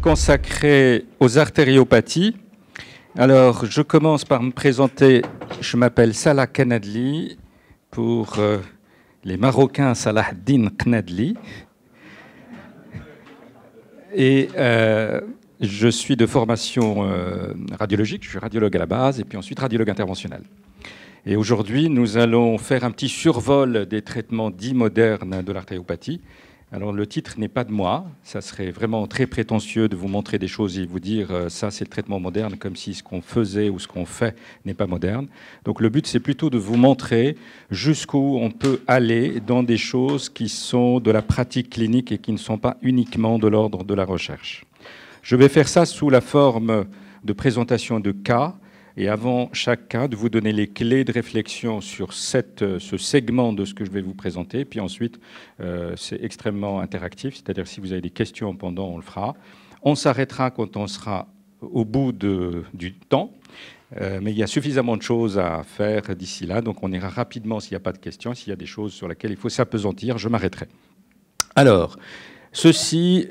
Consacré aux artériopathies. Alors, je commence par me présenter. Je m'appelle Salah Knadli, pour les Marocains, Salah Din Knadli. Et je suis de formation radiologique, je suis radiologue à la base, et puis ensuite radiologue interventionnel. Et aujourd'hui, nous allons faire un petit survol des traitements dits modernes de l'artériopathie. Alors, le titre n'est pas de moi. Ça serait vraiment très prétentieux de vous montrer des choses et vous dire ça, c'est le traitement moderne, comme si ce qu'on faisait ou ce qu'on fait n'est pas moderne. Donc, le but, c'est plutôt de vous montrer jusqu'où on peut aller dans des choses qui sont de la pratique clinique et qui ne sont pas uniquement de l'ordre de la recherche. Je vais faire ça sous la forme de présentation de cas. Et avant chaque cas, de vous donner les clés de réflexion sur ce segment de ce que je vais vous présenter. Puis ensuite, c'est extrêmement interactif, c'est-à-dire si vous avez des questions pendant, on le fera. On s'arrêtera quand on sera au bout du temps, mais il y a suffisamment de choses à faire d'ici là, donc on ira rapidement s'il n'y a pas de questions. S'il y a des choses sur lesquelles il faut s'appesantir, je m'arrêterai. Alors, ceci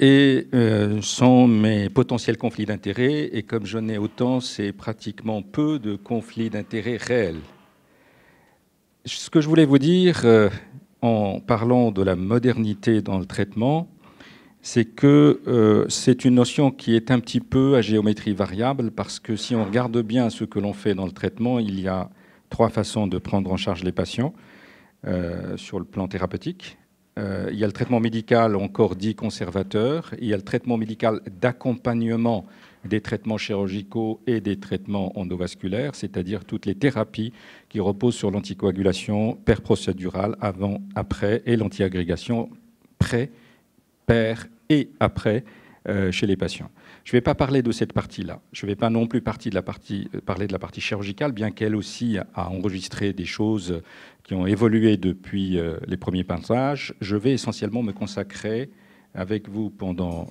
sont mes potentiels conflits d'intérêts, et comme j'en ai autant, c'est pratiquement peu de conflits d'intérêts réels. Ce que je voulais vous dire en parlant de la modernité dans le traitement, c'est que c'est une notion qui est un petit peu à géométrie variable, parce que si on regarde bien ce que l'on fait dans le traitement, il y a 3 façons de prendre en charge les patients sur le plan thérapeutique. Il y a le traitement médical, encore dit conservateur. Il y a le traitement médical d'accompagnement des traitements chirurgicaux et des traitements endovasculaires, c'est-à-dire toutes les thérapies qui reposent sur l'anticoagulation perprocédurale avant, après, et l'antiagrégation pré, per et après chez les patients. Je ne vais pas parler de cette partie-là. Je ne vais pas non plus parler de la partie chirurgicale, bien qu'elle aussi a enregistré des choses qui ont évolué depuis les premiers passages. Je vais essentiellement me consacrer avec vous pendant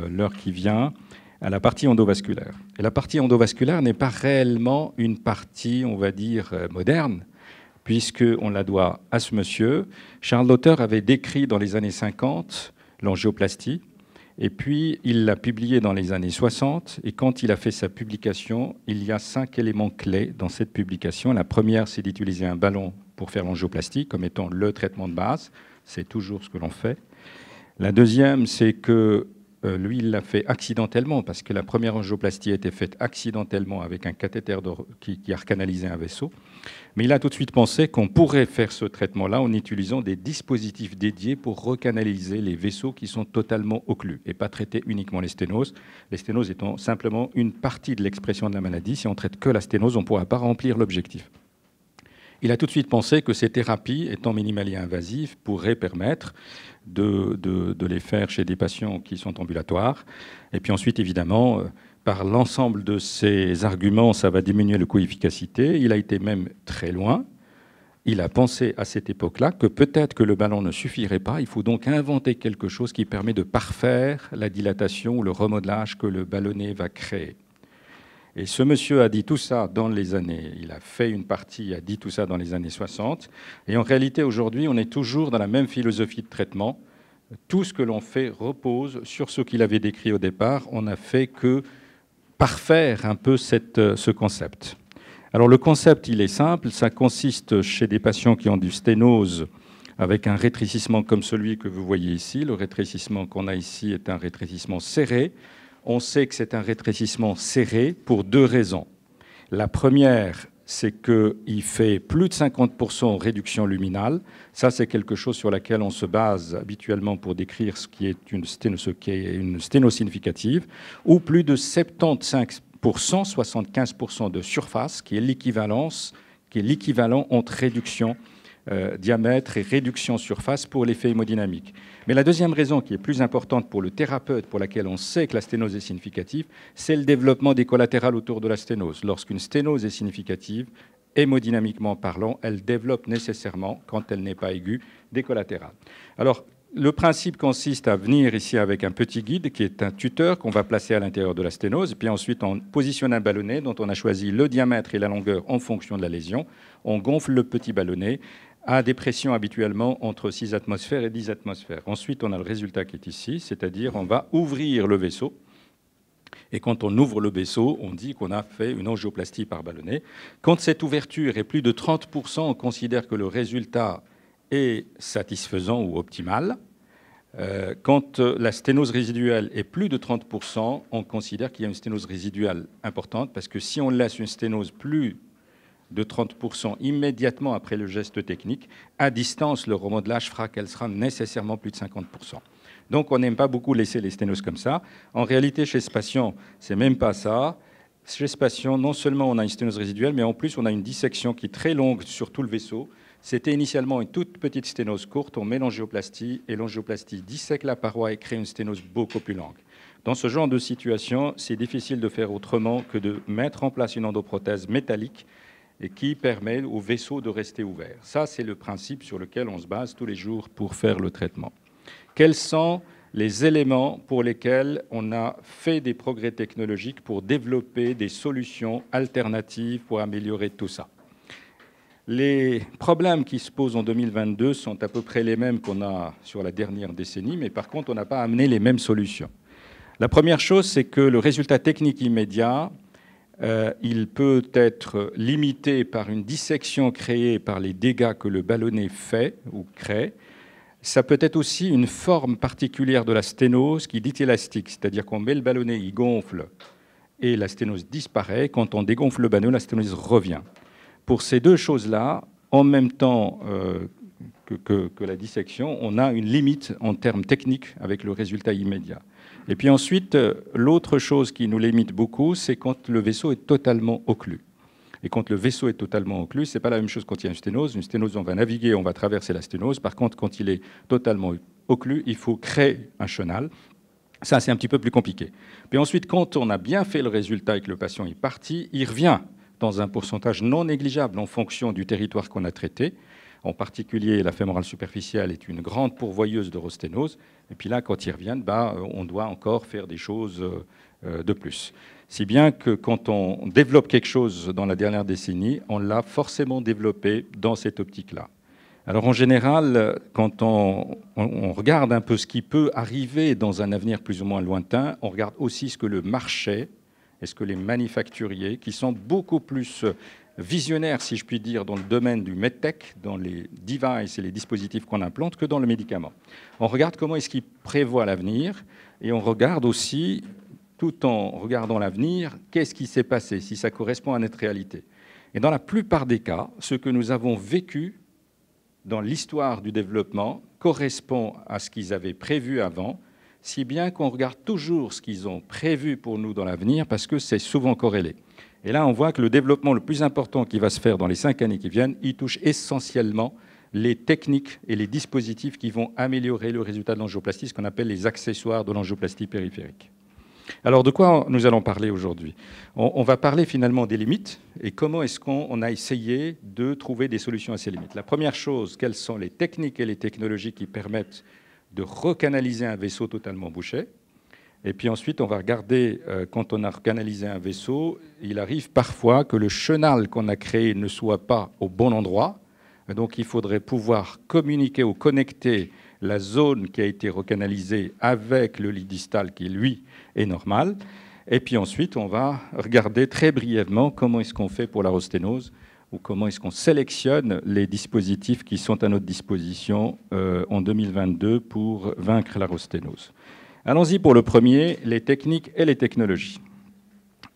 l'heure qui vient à la partie endovasculaire. Et la partie endovasculaire n'est pas réellement une partie, on va dire, moderne, puisqu'on la doit à ce monsieur. Charles Lauter avait décrit dans les années 50 l'angioplastie. Et puis, il l'a publié dans les années 60. Et quand il a fait sa publication, il y a 5 éléments clés dans cette publication. La première, c'est d'utiliser un ballon pour faire l'angioplastie comme étant le traitement de base. C'est toujours ce que l'on fait. La deuxième, c'est que lui, il l'a fait accidentellement, parce que la première angioplastie a été faite accidentellement avec un cathéter qui a recanalisé un vaisseau. Mais il a tout de suite pensé qu'on pourrait faire ce traitement-là en utilisant des dispositifs dédiés pour recanaliser les vaisseaux qui sont totalement occlus et pas traiter uniquement les sténoses. Les sténoses étant simplement une partie de l'expression de la maladie. Si on traite que la sténose, on ne pourra pas remplir l'objectif. Il a tout de suite pensé que ces thérapies, étant minimales et invasives, pourraient permettre de les faire chez des patients qui sont ambulatoires. Et puis ensuite, évidemment, par l'ensemble de ces arguments, ça va diminuer le coût efficacité. Il a été même très loin. Il a pensé à cette époque-là que peut-être que le ballon ne suffirait pas. Il faut donc inventer quelque chose qui permet de parfaire la dilatation ou le remodelage que le ballonnet va créer. Et ce monsieur a dit tout ça dans les années... Il a fait une partie, a dit tout ça dans les années 60. Et en réalité, aujourd'hui, on est toujours dans la même philosophie de traitement. Tout ce que l'on fait repose sur ce qu'il avait décrit au départ. On n'a fait que parfaire un peu ce concept. Alors le concept, il est simple. Ça consiste chez des patients qui ont du sténose avec un rétrécissement comme celui que vous voyez ici. Le rétrécissement qu'on a ici est un rétrécissement serré. On sait que c'est un rétrécissement serré pour 2 raisons. La première, c'est qu'il fait plus de 50% réduction luminale. Ça, c'est quelque chose sur laquelle on se base habituellement pour décrire ce qui est une sténose significative, ou plus de 75%, 75% de surface, qui est l'équivalent entre réduction diamètre et réduction surface pour l'effet hémodynamique. Mais la deuxième raison, qui est plus importante pour le thérapeute, pour laquelle on sait que la sténose est significative, c'est le développement des collatérales autour de la sténose. Lorsqu'une sténose est significative, hémodynamiquement parlant, elle développe nécessairement, quand elle n'est pas aiguë, des collatérales. Alors, le principe consiste à venir ici avec un petit guide qui est un tuteur qu'on va placer à l'intérieur de la sténose. Puis ensuite, on positionne un ballonnet dont on a choisi le diamètre et la longueur en fonction de la lésion. On gonfle le petit ballonnet a des pressions habituellement entre 6 atmosphères et 10 atmosphères. Ensuite, on a le résultat qui est ici, c'est-à-dire on va ouvrir le vaisseau. Et quand on ouvre le vaisseau, on dit qu'on a fait une angioplastie par ballonnet. Quand cette ouverture est plus de 30%, on considère que le résultat est satisfaisant ou optimal. Quand la sténose résiduelle est plus de 30%, on considère qu'il y a une sténose résiduelle importante, parce que si on laisse une sténose plus de 30% immédiatement après le geste technique, à distance, le remodelage fera qu'elle sera nécessairement plus de 50%. Donc on n'aime pas beaucoup laisser les sténoses comme ça. En réalité, chez ce patient, c'est même pas ça. Chez ce patient, non seulement on a une sténose résiduelle, mais en plus on a une dissection qui est très longue sur tout le vaisseau. C'était initialement une toute petite sténose courte, on met l'angioplastie, et l'angioplastie dissèque la paroi et crée une sténose beaucoup plus longue. Dans ce genre de situation, c'est difficile de faire autrement que de mettre en place une endoprothèse métallique et qui permet au vaisseau de rester ouvert. Ça, c'est le principe sur lequel on se base tous les jours pour faire le traitement. Quels sont les éléments pour lesquels on a fait des progrès technologiques pour développer des solutions alternatives pour améliorer tout ça? Les problèmes qui se posent en 2022 sont à peu près les mêmes qu'on a sur la dernière décennie, mais par contre, on n'a pas amené les mêmes solutions. La première chose, c'est que le résultat technique immédiat, il peut être limité par une dissection créée par les dégâts que le ballonnet fait ou crée. Ça peut être aussi une forme particulière de la sténose qui dit élastique, c'est-à-dire qu'on met le ballonnet, il gonfle et la sténose disparaît. Quand on dégonfle le ballonnet, la sténose revient. Pour ces deux choses-là, en même temps que la dissection, on a une limite en termes techniques avec le résultat immédiat. Et puis ensuite, l'autre chose qui nous limite beaucoup, c'est quand le vaisseau est totalement occlus. Et quand le vaisseau est totalement occlus, ce n'est pas la même chose quand il y a une sténose. Une sténose, on va naviguer, on va traverser la sténose. Par contre, quand il est totalement occlus, il faut créer un chenal. Ça, c'est un petit peu plus compliqué. Puis ensuite, quand on a bien fait le résultat et que le patient est parti, il revient dans un pourcentage non négligeable en fonction du territoire qu'on a traité. En particulier, la fémorale superficielle est une grande pourvoyeuse de rosténose. Et puis là, quand ils reviennent, on doit encore faire des choses de plus. Si bien que quand on développe quelque chose dans la dernière décennie, on l'a forcément développé dans cette optique-là. Alors en général, quand on regarde un peu ce qui peut arriver dans un avenir plus ou moins lointain, on regarde aussi ce que le marché et ce que les manufacturiers, qui sont beaucoup plus visionnaires, si je puis dire, dans le domaine du medtech, dans les devices et les dispositifs qu'on implante, que dans le médicament. On regarde comment est-ce qu'ils prévoient l'avenir, et on regarde aussi, tout en regardant l'avenir, qu'est-ce qui s'est passé, si ça correspond à notre réalité. Et dans la plupart des cas, ce que nous avons vécu dans l'histoire du développement correspond à ce qu'ils avaient prévu avant, si bien qu'on regarde toujours ce qu'ils ont prévu pour nous dans l'avenir, parce que c'est souvent corrélé. Et là, on voit que le développement le plus important qui va se faire dans les 5 années qui viennent, il touche essentiellement les techniques et les dispositifs qui vont améliorer le résultat de l'angioplastie, ce qu'on appelle les accessoires de l'angioplastie périphérique. Alors, de quoi nous allons parler aujourd'hui? On va parler finalement des limites et comment est-ce qu'on a essayé de trouver des solutions à ces limites. La première chose, quelles sont les techniques et les technologies qui permettent de recanaliser un vaisseau totalement bouché. Et puis ensuite, on va regarder, quand on a recanalisé un vaisseau, il arrive parfois que le chenal qu'on a créé ne soit pas au bon endroit. Donc il faudrait pouvoir communiquer ou connecter la zone qui a été recanalisée avec le lit distal qui, lui, est normal. Et puis ensuite, on va regarder très brièvement comment est-ce qu'on fait pour la rosténose ou comment est-ce qu'on sélectionne les dispositifs qui sont à notre disposition en 2022 pour vaincre la rosténose. Allons-y pour le premier, les techniques et les technologies.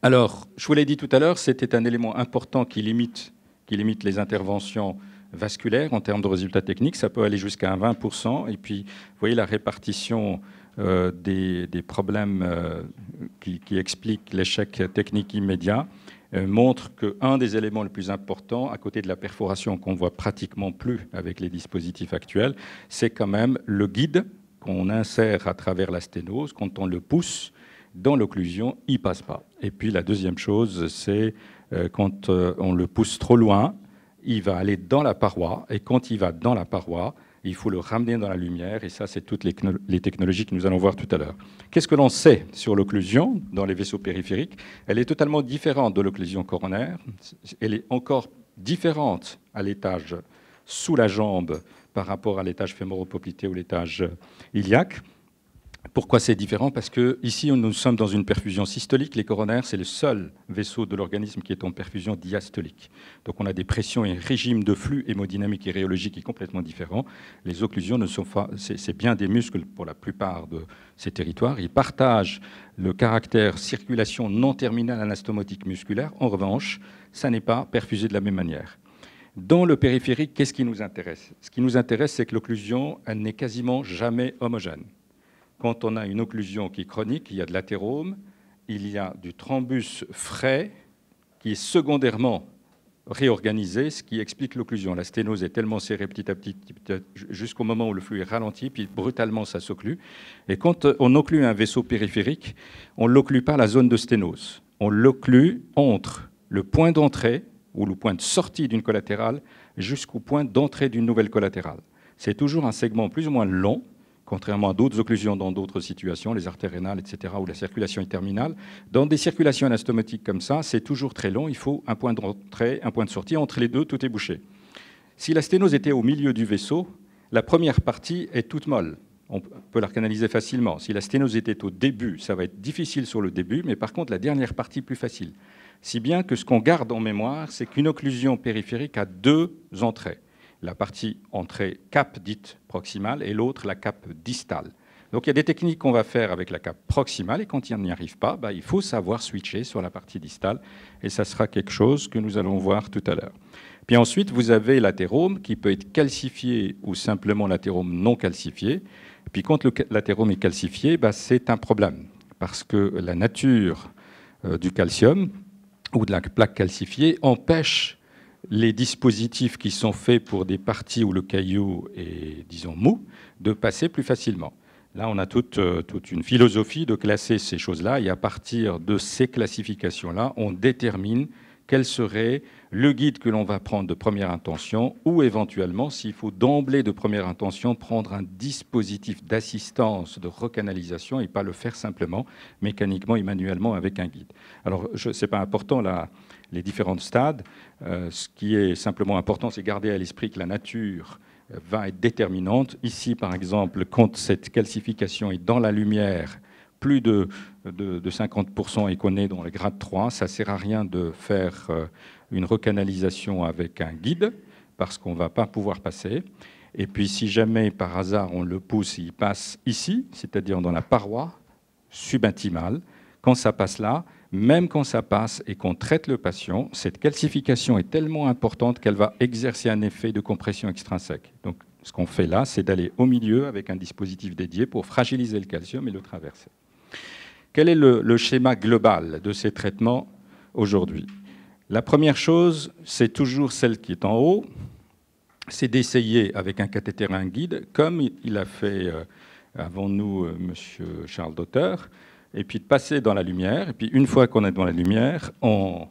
Alors, je vous l'ai dit tout à l'heure, c'était un élément important qui limite les interventions vasculaires en termes de résultats techniques. Ça peut aller jusqu'à 20%. Et puis, vous voyez la répartition des problèmes qui expliquent l'échec technique immédiat montre qu'un des éléments les plus importants, à côté de la perforation qu'on ne voit pratiquement plus avec les dispositifs actuels, c'est quand même le guide qu'on insère à travers la sténose. Quand on le pousse dans l'occlusion, il ne passe pas. Et puis la deuxième chose, c'est quand on le pousse trop loin, il va aller dans la paroi. Et quand il va dans la paroi, il faut le ramener dans la lumière. Et ça, c'est toutes les technologies que nous allons voir tout à l'heure. Qu'est-ce que l'on sait sur l'occlusion dans les vaisseaux périphériques? Elle est totalement différente de l'occlusion coronaire. Elle est encore différente à l'étage sous la jambe par rapport à l'étage fémoro-poplité ou l'étage iliaque. Pourquoi c'est différent? Parce que ici, nous sommes dans une perfusion systolique. Les coronaires, c'est le seul vaisseau de l'organisme qui est en perfusion diastolique. Donc on a des pressions et un régime de flux hémodynamique et rhéologique qui est complètement différent. Les occlusions ne sont pas... C'est bien des muscles pour la plupart de ces territoires. Ils partagent le caractère circulation non terminale anastomotique musculaire. En revanche, ça n'est pas perfusé de la même manière. Dans le périphérique, qu'est-ce qui nous intéresse? Ce qui nous intéresse, c'est que l'occlusion, elle n'est quasiment jamais homogène. Quand on a une occlusion qui est chronique, il y a de l'athérome, il y a du thrombus frais qui est secondairement réorganisé, ce qui explique l'occlusion. La sténose est tellement serrée petit à petit jusqu'au moment où le flux est ralenti, puis brutalement ça s'occlue. Et quand on occlue un vaisseau périphérique, on ne l'occlue pas la zone de sténose. On l'occlue entre le point d'entrée ou le point de sortie d'une collatérale jusqu'au point d'entrée d'une nouvelle collatérale. C'est toujours un segment plus ou moins long, contrairement à d'autres occlusions dans d'autres situations, les artères rénales, etc., ou la circulation est terminale. Dans des circulations anastomotiques comme ça, c'est toujours très long. Il faut un point d'entrée, un point de sortie. Entre les deux, tout est bouché. Si la sténose était au milieu du vaisseau, la première partie est toute molle. On peut la canaliser facilement. Si la sténose était au début, ça va être difficile sur le début, mais par contre, la dernière partie, plus facile. Si bien que ce qu'on garde en mémoire, c'est qu'une occlusion périphérique a deux entrées. La partie entrée cape dite proximale et l'autre la cape distale. Donc il y a des techniques qu'on va faire avec la cape proximale et quand il n'y arrive pas, il faut savoir switcher sur la partie distale et ça sera quelque chose que nous allons voir tout à l'heure. Puis ensuite, vous avez l'athérome qui peut être calcifié ou simplement l'athérome non calcifié. Puis quand l'athérome est calcifié, c'est un problème parce que la nature du calcium ou de la plaque calcifiée empêche les dispositifs qui sont faits pour des parties où le caillou est, disons, mou, de passer plus facilement. Là, on a toute une philosophie de classer ces choses-là, et à partir de ces classifications-là, on détermine quel serait le guide que l'on va prendre de première intention, ou éventuellement, s'il faut d'emblée de première intention, prendre un dispositif d'assistance, de recanalisation, et pas le faire simplement, mécaniquement et manuellement avec un guide. Alors, ce n'est pas important, là, les différents stades. Ce qui est simplement important, c'est garder à l'esprit que la nature va être déterminante. Ici, par exemple, quand cette calcification est dans la lumière, plus de 50% et qu'on est dans le grade 3, ça ne sert à rien de faire une recanalisation avec un guide, parce qu'on ne va pas pouvoir passer. Et puis, si jamais, par hasard, on le pousse, il passe ici, c'est-à-dire dans la paroi subintimale, quand ça passe là, même quand ça passe et qu'on traite le patient, cette calcification est tellement importante qu'elle va exercer un effet de compression extrinsèque. Donc, ce qu'on fait là, c'est d'aller au milieu avec un dispositif dédié pour fragiliser le calcium et le traverser. Quel est le schéma global de ces traitements aujourd'hui? La première chose, c'est toujours celle qui est en haut, c'est d'essayer avec un cathéter et un guide, comme il a fait avant nous M. Charles Dotter, et puis de passer dans la lumière. Et puis une fois qu'on est dans la lumière, on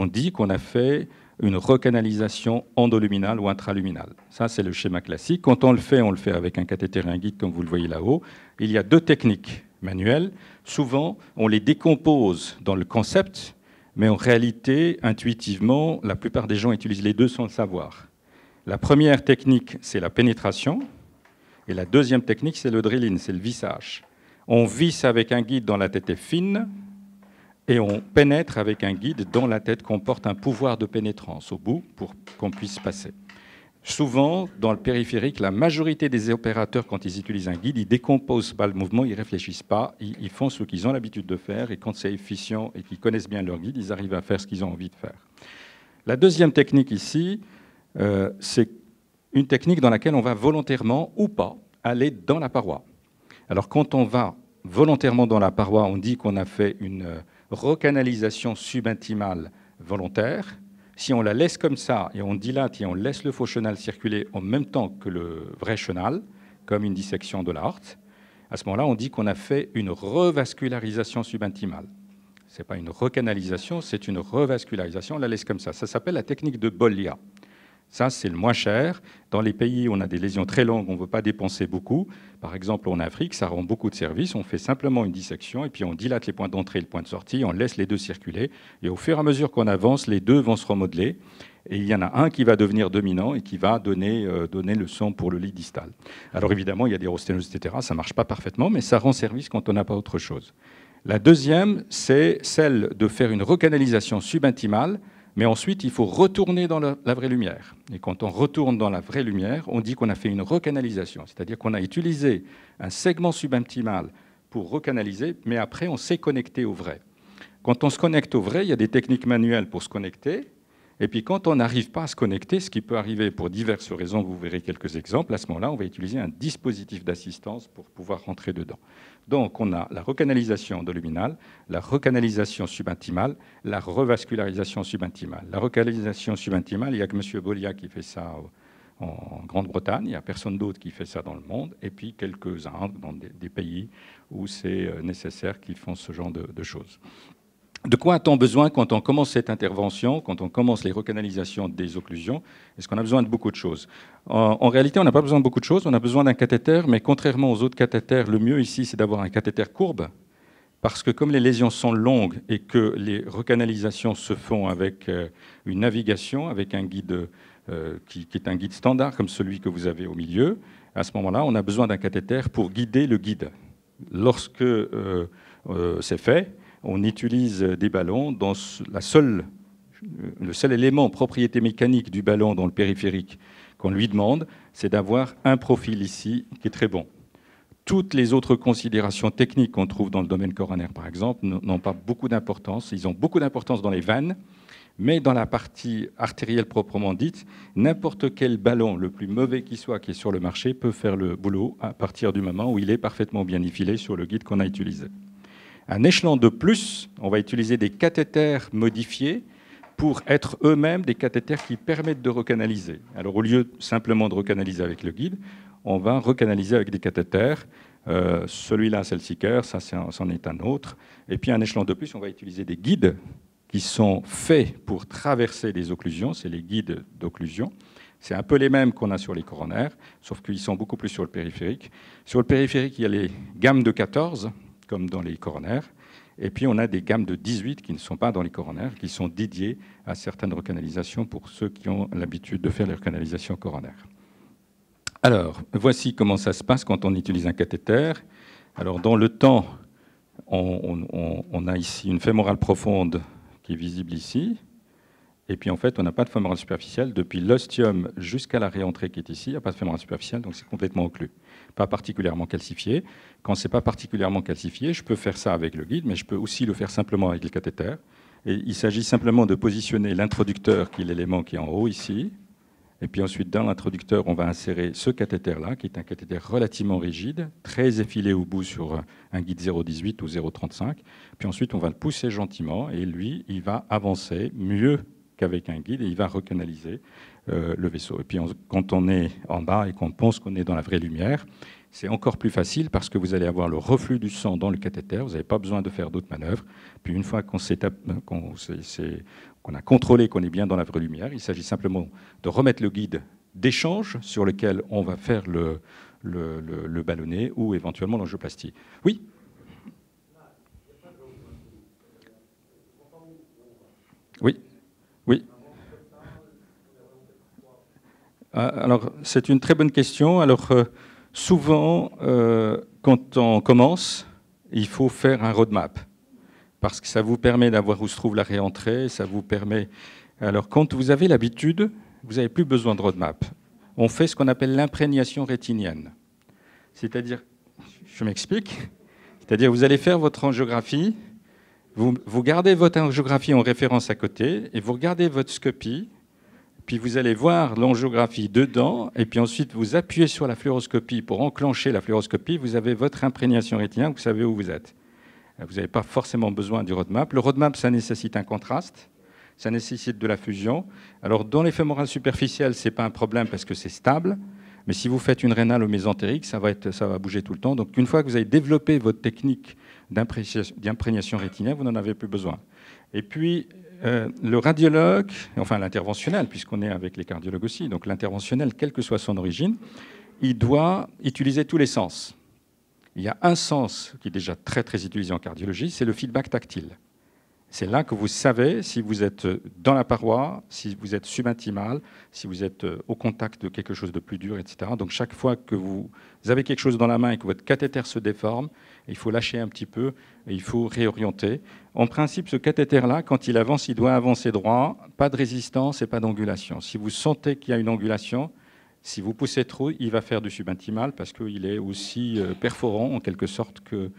dit qu'on a fait une recanalisation endoluminale ou intraluminale. Ça, c'est le schéma classique. Quand on le fait avec un cathéter et un guide, comme vous le voyez là-haut. Il y a deux techniques manuelles. Souvent, on les décompose dans le concept, mais en réalité, intuitivement, la plupart des gens utilisent les deux sans le savoir. La première technique, c'est la pénétration, et la deuxième technique, c'est le drilling, c'est le vissage. On visse avec un guide dont la tête est fine et on pénètre avec un guide dont la tête comporte un pouvoir de pénétrance au bout pour qu'on puisse passer. Souvent, dans le périphérique, la majorité des opérateurs, quand ils utilisent un guide, ils ne décomposent pas le mouvement, ils ne réfléchissent pas, ils font ce qu'ils ont l'habitude de faire et quand c'est efficient et qu'ils connaissent bien leur guide, ils arrivent à faire ce qu'ils ont envie de faire. La deuxième technique ici, c'est une technique dans laquelle on va volontairement ou pas aller dans la paroi. Alors quand on va volontairement dans la paroi, on dit qu'on a fait une recanalisation subintimale volontaire. Si on la laisse comme ça et on dilate et on laisse le faux chenal circuler en même temps que le vrai chenal, comme une dissection de l'aorte, à ce moment-là, on dit qu'on a fait une revascularisation subintimale. Ce n'est pas une recanalisation, c'est une revascularisation, on la laisse comme ça. Ça s'appelle la technique de Bollia. Ça, c'est le moins cher. Dans les pays où on a des lésions très longues, on ne veut pas dépenser beaucoup. Par exemple, en Afrique, ça rend beaucoup de services. On fait simplement une dissection et puis on dilate les points d'entrée et le point de sortie. On laisse les deux circuler. Et au fur et à mesure qu'on avance, les deux vont se remodeler. Et il y en a un qui va devenir dominant et qui va donner le sang pour le lit distal. Alors évidemment, il y a des rosténoses, etc. Ça ne marche pas parfaitement, mais ça rend service quand on n'a pas autre chose. La deuxième, c'est celle de faire une recanalisation subintimale. Mais ensuite, il faut retourner dans la vraie lumière. Et quand on retourne dans la vraie lumière, on dit qu'on a fait une recanalisation. C'est-à-dire qu'on a utilisé un segment subintimal pour recanaliser, mais après, on s'est connecté au vrai. Quand on se connecte au vrai, il y a des techniques manuelles pour se connecter. Et puis quand on n'arrive pas à se connecter, ce qui peut arriver pour diverses raisons, vous verrez quelques exemples, à ce moment-là, on va utiliser un dispositif d'assistance pour pouvoir rentrer dedans. Donc on a la recanalisation endoluminale, la recanalisation subintimale, la revascularisation subintimale. La recanalisation subintimale, il n'y a que M. Bolia qui fait ça en Grande-Bretagne, il n'y a personne d'autre qui fait ça dans le monde, et puis quelques-uns dans des pays où c'est nécessaire qu'ils font ce genre de choses. De quoi a-t-on besoin quand on commence cette intervention, quand on commence les recanalisations des occlusions? Est-ce qu'on a besoin de beaucoup de choses? En réalité, on n'a pas besoin de beaucoup de choses. On a besoin d'un cathéter, mais contrairement aux autres cathéters, le mieux ici, c'est d'avoir un cathéter courbe, parce que comme les lésions sont longues et que les recanalisations se font avec une navigation, avec un guide qui est un guide standard, comme celui que vous avez au milieu, à ce moment-là, on a besoin d'un cathéter pour guider le guide. Lorsque c'est fait, on utilise des ballons dont le seul élément, propriété mécanique du ballon dans le périphérique qu'on lui demande, c'est d'avoir un profil ici qui est très bon. Toutes les autres considérations techniques qu'on trouve dans le domaine coronaire, par exemple, n'ont pas beaucoup d'importance. Ils ont beaucoup d'importance dans les veines, mais dans la partie artérielle proprement dite, n'importe quel ballon, le plus mauvais qu'il soit, qui est sur le marché, peut faire le boulot à partir du moment où il est parfaitement bien effilé sur le guide qu'on a utilisé. Un échelon de plus, on va utiliser des cathéters modifiés pour être eux-mêmes des cathéters qui permettent de recanaliser. Alors au lieu simplement de recanaliser avec le guide, on va recanaliser avec des cathéters. Celui-là, c'est le Seeker, ça c'en est un autre. Et puis un échelon de plus, on va utiliser des guides qui sont faits pour traverser des occlusions, c'est les guides d'occlusion. C'est un peu les mêmes qu'on a sur les coronaires, sauf qu'ils sont beaucoup plus sur le périphérique. Sur le périphérique, il y a les gammes de 14, comme dans les coronaires. Et puis, on a des gammes de 18 qui ne sont pas dans les coronaires, qui sont dédiées à certaines recanalisations pour ceux qui ont l'habitude de faire les recanalisations coronaires. Alors, voici comment ça se passe quand on utilise un cathéter. Alors, dans le temps, on a ici une fémorale profonde qui est visible ici. Et puis, en fait, on n'a pas de fémorale superficielle. Depuis l'ostium jusqu'à la réentrée qui est ici, il n'y a pas de fémorale superficielle, donc c'est complètement occlu. Pas particulièrement calcifié. Quand ce n'est pas particulièrement calcifié, je peux faire ça avec le guide, mais je peux aussi le faire simplement avec le cathéter. Et il s'agit simplement de positionner l'introducteur, qui est l'élément qui est en haut ici. Et puis ensuite, dans l'introducteur, on va insérer ce cathéter-là, qui est un cathéter relativement rigide, très effilé au bout sur un guide 0,18 ou 0,35. Puis ensuite, on va le pousser gentiment, et lui, il va avancer mieux qu'avec un guide, et il va recanaliser le vaisseau. Et puis quand on est en bas et qu'on pense qu'on est dans la vraie lumière, c'est encore plus facile parce que vous allez avoir le reflux du sang dans le cathéter, vous n'avez pas besoin de faire d'autres manœuvres. Puis une fois qu'on a contrôlé qu'on est bien dans la vraie lumière, il s'agit simplement de remettre le guide d'échange sur lequel on va faire le ballonnet ou éventuellement l'angioplastie. Oui ? Oui. Oui. Alors, c'est une très bonne question. Alors, souvent, quand on commence, il faut faire un roadmap, parce que ça vous permet d'avoir où se trouve la réentrée, ça vous permet... Alors, quand vous avez l'habitude, vous n'avez plus besoin de roadmap. On fait ce qu'on appelle l'imprégnation rétinienne. C'est-à-dire, je m'explique, c'est-à-dire vous allez faire votre angiographie, vous gardez votre angiographie en référence à côté, et vous regardez votre scopie, puis vous allez voir l'angiographie dedans, et puis ensuite vous appuyez sur la fluoroscopie pour enclencher la fluoroscopie, vous avez votre imprégnation rétinienne, vous savez où vous êtes. Vous n'avez pas forcément besoin du roadmap. Le roadmap, ça nécessite un contraste, ça nécessite de la fusion. Alors dans les fémorales superficielles, ce n'est pas un problème parce que c'est stable, mais si vous faites une rénale ou mésentérique, ça va bouger tout le temps. Donc une fois que vous avez développé votre technique d'imprégnation rétinienne, vous n'en avez plus besoin. Et puis, Le radiologue, enfin l'interventionnel, puisqu'on est avec les cardiologues aussi, donc l'interventionnel, quelle que soit son origine, il doit utiliser tous les sens. Il y a un sens qui est déjà très très utilisé en cardiologie, c'est le feedback tactile. C'est là que vous savez si vous êtes dans la paroi, si vous êtes subintimal, si vous êtes au contact de quelque chose de plus dur, etc. Donc chaque fois que vous avez quelque chose dans la main et que votre cathéter se déforme, il faut lâcher un petit peu et il faut réorienter. En principe, ce cathéter-là, quand il avance, il doit avancer droit, pas de résistance et pas d'angulation. Si vous sentez qu'il y a une angulation, si vous poussez trop, il va faire du subintimal parce qu'il est aussi perforant en quelque sorte que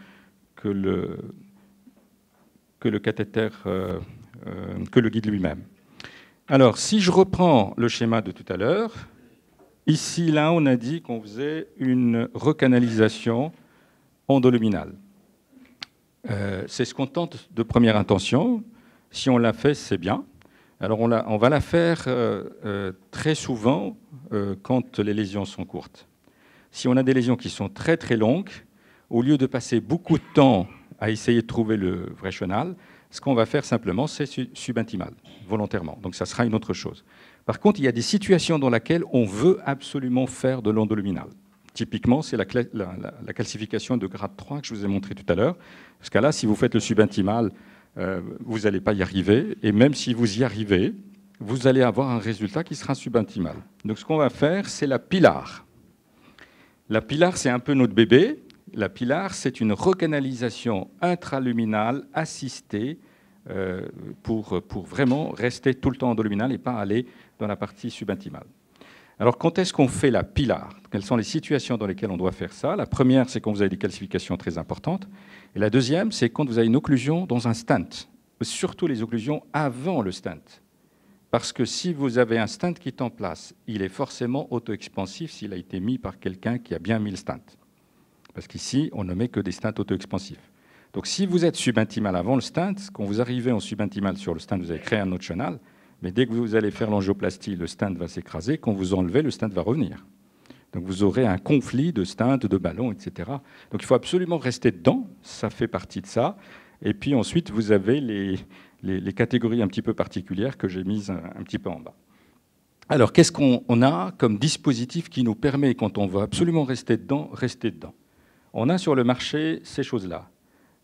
le cathéter, que le guide lui-même. Alors, si je reprends le schéma de tout à l'heure, ici, là, on a dit qu'on faisait une recanalisation endoluminale. C'est ce qu'on tente de première intention. Si on l'a fait, c'est bien. Alors, on va la faire très souvent quand les lésions sont courtes. Si on a des lésions qui sont très, très longues, au lieu de passer beaucoup de temps à essayer de trouver le vrai chenal, ce qu'on va faire simplement, c'est subintimal, volontairement. Donc ça sera une autre chose. Par contre, il y a des situations dans lesquelles on veut absolument faire de l'endoluminal. Typiquement, c'est la calcification de grade 3 que je vous ai montré tout à l'heure. Parce que là, si vous faites le subintimal, vous n'allez pas y arriver. Et même si vous y arrivez, vous allez avoir un résultat qui sera subintimal. Donc ce qu'on va faire, c'est la pilar. La pilar, c'est un peu notre bébé. La pilar, c'est une recanalisation intraluminale assistée pour vraiment rester tout le temps endoluminal et pas aller dans la partie subintimale. Alors, quand est-ce qu'on fait la pilar? Quelles sont les situations dans lesquelles on doit faire ça? La première, c'est quand vous avez des calcifications très importantes. Et la deuxième, c'est quand vous avez une occlusion dans un stent. Surtout les occlusions avant le stent. Parce que si vous avez un stent qui est en place, il est forcément auto-expansif s'il a été mis par quelqu'un qui a bien mis le stent. Parce qu'ici, on ne met que des stents auto-expansifs. Donc si vous êtes subintimal avant le stent, quand vous arrivez en subintimal sur le stent, vous avez créé un autre chenal, mais dès que vous allez faire l'angioplastie, le stent va s'écraser. Quand vous enlevez, le stent va revenir. Donc vous aurez un conflit de stent, de ballon, etc. Donc il faut absolument rester dedans, ça fait partie de ça. Et puis ensuite, vous avez les catégories un petit peu particulières que j'ai mises un petit peu en bas. Alors qu'est-ce qu'on a comme dispositif qui nous permet, quand on veut absolument rester dedans, rester dedans? On a sur le marché ces choses-là.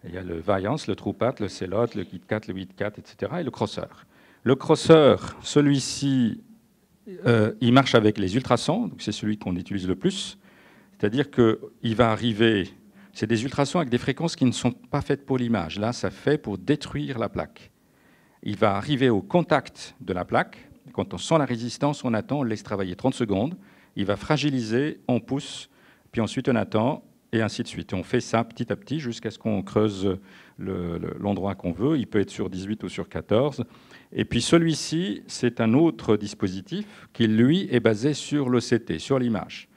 Il y a le Viance, le TruePath, le Celote, le KitKat, le WeedCat, etc. et le Crosser. Le Crosser, celui-ci, il marche avec les ultrasons, donc c'est celui qu'on utilise le plus. C'est-à-dire qu'il va arriver, c'est des ultrasons avec des fréquences qui ne sont pas faites pour l'image. Là, ça fait pour détruire la plaque. Il va arriver au contact de la plaque. Quand on sent la résistance, on attend, on laisse travailler 30 secondes. Il va fragiliser, on pousse, puis ensuite on attend, et ainsi de suite. On fait ça petit à petit jusqu'à ce qu'on creuse l'endroit qu'on veut. Il peut être sur 18 ou sur 14. Et puis celui-ci, c'est un autre dispositif qui, lui, est basé sur l'OCT, sur l'image.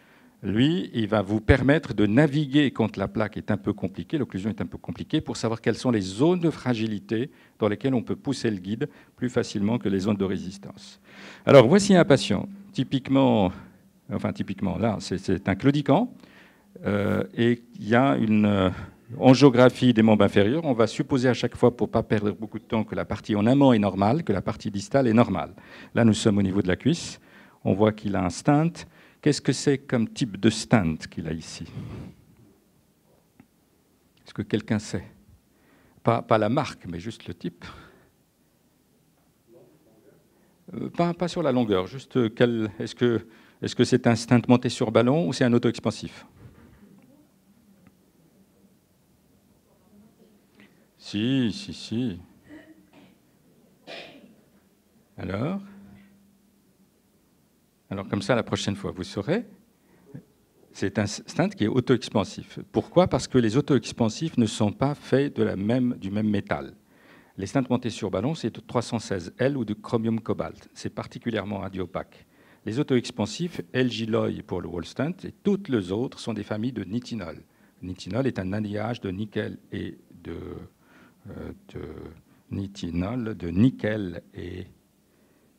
Lui, il va vous permettre de naviguer quand la plaque est un peu compliquée, l'occlusion est un peu compliquée, pour savoir quelles sont les zones de fragilité dans lesquelles on peut pousser le guide plus facilement que les zones de résistance. Alors, voici un patient. Typiquement, là, c'est un claudiquant. Et il y a une angiographie des membres inférieurs. On va supposer à chaque fois, pour ne pas perdre beaucoup de temps, que la partie en amont est normale, que la partie distale est normale. Là, nous sommes au niveau de la cuisse. On voit qu'il a un stent. Qu'est-ce que c'est comme type de stent qu'il a ici? Est-ce que quelqu'un sait? Pas la marque, mais juste le type. Pas sur la longueur, juste est-ce que c'est un stent monté sur ballon ou c'est un auto-expansif? Si. Alors, comme ça, la prochaine fois, vous saurez. C'est un stent qui est auto-expansif. Pourquoi? Parce que les auto-expansifs ne sont pas faits du même métal. Les stents montés sur ballon, c'est de 316L ou de chromium cobalt. C'est particulièrement radiopaque. Les auto-expansifs, LG-Loy pour le wall stent, et toutes les autres sont des familles de nitinol. Nitinol est un alliage de nickel et de nitinol, de nickel et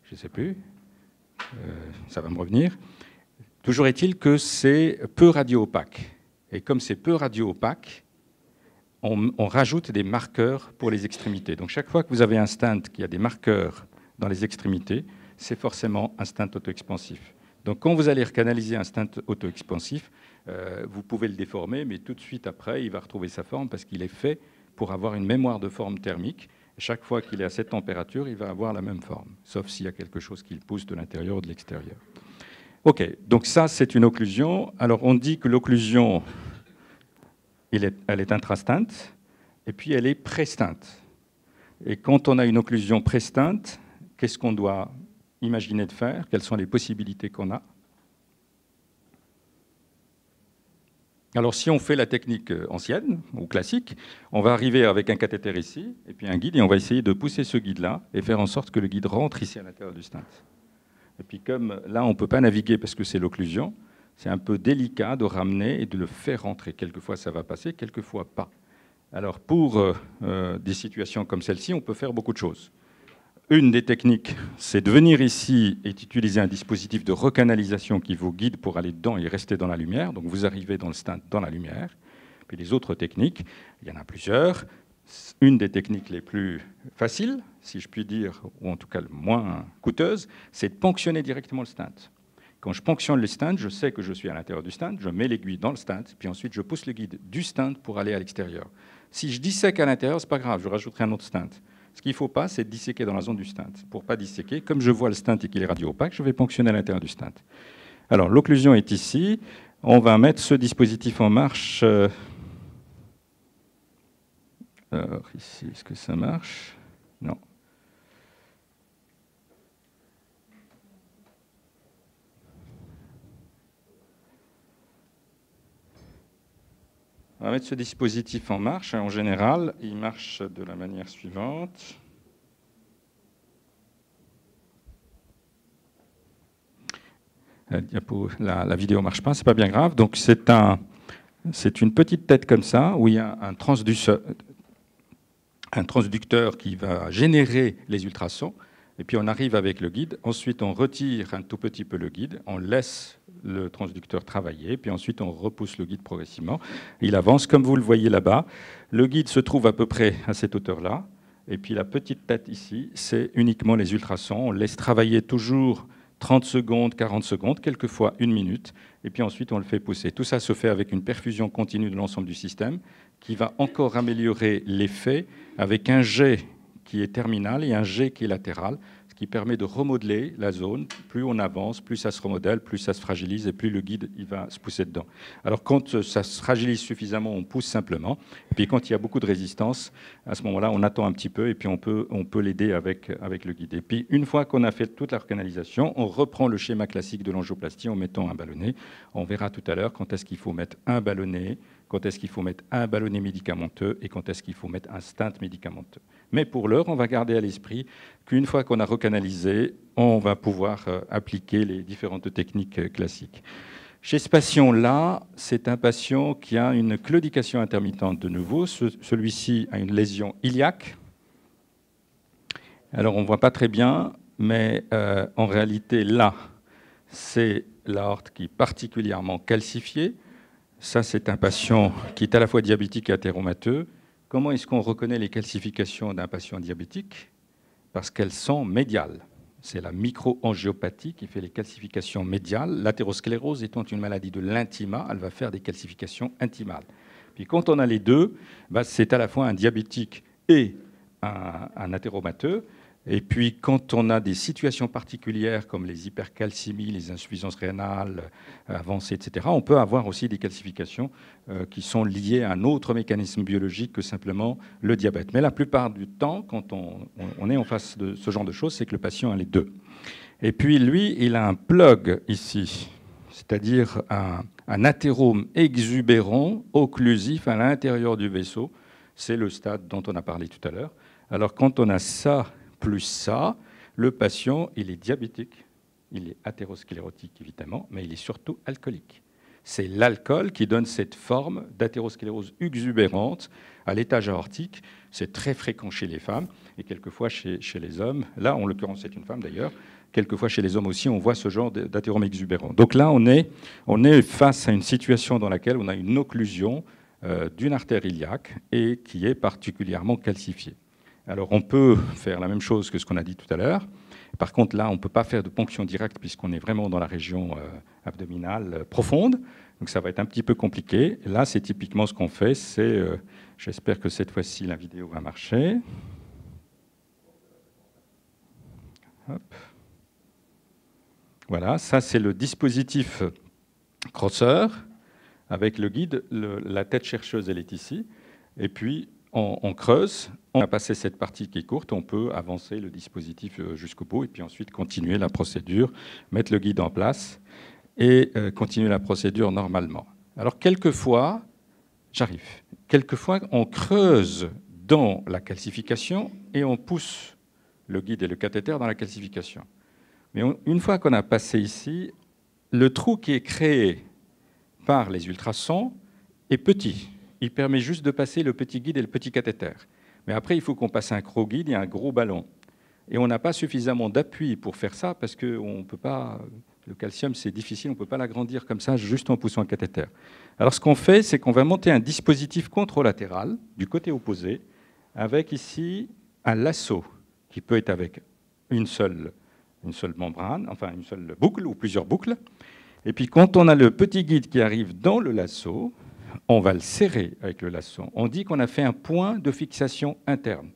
je ne sais plus, ça va me revenir. Toujours est-il que c'est peu radio-opaque. Et comme c'est peu radio-opaque, on rajoute des marqueurs pour les extrémités. Donc chaque fois que vous avez un stent qui a des marqueurs dans les extrémités, c'est forcément un stent auto-expansif. Donc quand vous allez recanaliser un stent auto-expansif, vous pouvez le déformer, mais tout de suite après, il va retrouver sa forme parce qu'il est fait pour avoir une mémoire de forme thermique. Chaque fois qu'il est à cette température, il va avoir la même forme, sauf s'il y a quelque chose qui le pousse de l'intérieur ou de l'extérieur. OK, donc ça, c'est une occlusion. Alors on dit que l'occlusion, elle est intrastinte, et puis elle est prestinte. Et quand on a une occlusion prestinte, qu'est-ce qu'on doit imaginer de faire? Quelles sont les possibilités qu'on a? Alors si on fait la technique ancienne ou classique, on va arriver avec un cathéter ici, et puis un guide, et on va essayer de pousser ce guide-là, et faire en sorte que le guide rentre ici à l'intérieur du stent. Et puis comme là, on ne peut pas naviguer parce que c'est l'occlusion, c'est un peu délicat de ramener et de le faire rentrer. Quelquefois, ça va passer, quelquefois pas. Alors pour des situations comme celle-ci, on peut faire beaucoup de choses. Une des techniques, c'est de venir ici et d'utiliser un dispositif de recanalisation qui vous guide pour aller dedans et rester dans la lumière. Donc vous arrivez dans le stent dans la lumière. Puis les autres techniques, il y en a plusieurs. Une des techniques les plus faciles, si je puis dire, ou en tout cas le moins coûteuse, c'est de ponctionner directement le stent. Quand je ponctionne le stent, je sais que je suis à l'intérieur du stent, je mets l'aiguille dans le stent, puis ensuite je pousse le guide du stent pour aller à l'extérieur. Si je dissèque à l'intérieur, ce n'est pas grave, je rajouterai un autre stent. Ce qu'il ne faut pas, c'est de disséquer dans la zone du stent. Pour ne pas disséquer, comme je vois le stent et qu'il est radio-opaque, je vais ponctionner à l'intérieur du stent. Alors, l'occlusion est ici. On va mettre ce dispositif en marche. Alors, ici, est-ce que ça marche? Non. On va mettre ce dispositif en marche. En général, il marche de la manière suivante. La vidéo ne marche pas, ce n'est pas bien grave. Donc c'est une petite tête comme ça, où il y a un transducteur qui va générer les ultrasons. Et puis on arrive avec le guide. Ensuite, on retire un tout petit peu le guide. On laisse le transducteur travailler. Puis ensuite, on repousse le guide progressivement. Il avance, comme vous le voyez là-bas. Le guide se trouve à peu près à cette hauteur-là. Et puis la petite tête ici, c'est uniquement les ultrasons. On laisse travailler toujours 30 secondes, 40 secondes, quelquefois 1 minute. Et puis ensuite, on le fait pousser. Tout ça se fait avec une perfusion continue de l'ensemble du système qui va encore améliorer l'effet avec un jet qui est terminal et un jet qui est latéral, ce qui permet de remodeler la zone. Plus on avance, plus ça se remodèle, plus ça se fragilise et plus le guide il va se pousser dedans. Alors quand ça se fragilise suffisamment, on pousse simplement. Et puis quand il y a beaucoup de résistance, à ce moment-là, on attend un petit peu et puis on peut l'aider avec le guide. Et puis une fois qu'on a fait toute la recanalisation, on reprend le schéma classique de l'angioplastie en mettant un ballonnet. On verra tout à l'heure quand est-ce qu'il faut mettre un ballonnet, quand est-ce qu'il faut mettre un ballonnet médicamenteux et quand est-ce qu'il faut mettre un stent médicamenteux. Mais pour l'heure, on va garder à l'esprit qu'une fois qu'on a recanalisé, on va pouvoir appliquer les différentes techniques classiques. Chez ce patient-là, c'est un patient qui a une claudication intermittente de nouveau. Celui-ci a une lésion iliaque. Alors, on ne voit pas très bien, mais en réalité, là, c'est l'aorte qui est particulièrement calcifiée. Ça, c'est un patient qui est à la fois diabétique et athéromateux. Comment est-ce qu'on reconnaît les calcifications d'un patient diabétique? Parce qu'elles sont médiales. C'est la microangiopathie qui fait les calcifications médiales. L'athérosclérose étant une maladie de l'intima, elle va faire des calcifications intimales. Puis quand on a les deux, c'est à la fois un diabétique et un athéromateux. Et puis, quand on a des situations particulières comme les hypercalcémies, les insuffisances rénales avancées, etc., on peut avoir aussi des calcifications qui sont liées à un autre mécanisme biologique que simplement le diabète. Mais la plupart du temps, quand on est en face de ce genre de choses, c'est que le patient a les deux. Et puis, lui, il a un plug ici, c'est-à-dire un athérome exubérant, occlusif à l'intérieur du vaisseau. C'est le stade dont on a parlé tout à l'heure. Alors, quand on a ça, plus ça, le patient, il est diabétique, il est athérosclérotique évidemment, mais il est surtout alcoolique. C'est l'alcool qui donne cette forme d'athérosclérose exubérante à l'étage aortique. C'est très fréquent chez les femmes et quelquefois chez les hommes. Là, en l'occurrence, c'est une femme d'ailleurs. Quelquefois chez les hommes aussi, on voit ce genre d'athérome exubérant. Donc là, on est face à une situation dans laquelle on a une occlusion d'une artère iliaque et qui est particulièrement calcifiée. Alors on peut faire la même chose que ce qu'on a dit tout à l'heure. Par contre, là, on ne peut pas faire de ponction directe puisqu'on est vraiment dans la région abdominale profonde. Donc ça va être un petit peu compliqué. Là, c'est typiquement ce qu'on fait. J'espère que cette fois-ci, la vidéo va marcher. Hop. Voilà, ça c'est le dispositif Crosser avec le guide. La tête chercheuse, elle est ici. Et puis, on creuse. On a passé cette partie qui est courte. On peut avancer le dispositif jusqu'au bout et puis ensuite continuer la procédure, mettre le guide en place et continuer la procédure normalement. Alors, quelquefois, on creuse dans la calcification et on pousse le guide et le cathéter dans la calcification. Mais une fois qu'on a passé ici, le trou qui est créé par les ultrasons est petit. Il permet juste de passer le petit guide et le petit cathéter. Mais après, il faut qu'on passe un gros guide et un gros ballon. Et on n'a pas suffisamment d'appui pour faire ça parce que on peut pas, le calcium, c'est difficile, on ne peut pas l'agrandir comme ça juste en poussant un cathéter. Alors ce qu'on fait, c'est qu'on va monter un dispositif contralatéral du côté opposé avec ici un lasso qui peut être avec une seule membrane, enfin une seule boucle ou plusieurs boucles. Et puis quand on a le petit guide qui arrive dans le lasso, on va le serrer avec le lasso. On dit qu'on a fait un point de fixation interne.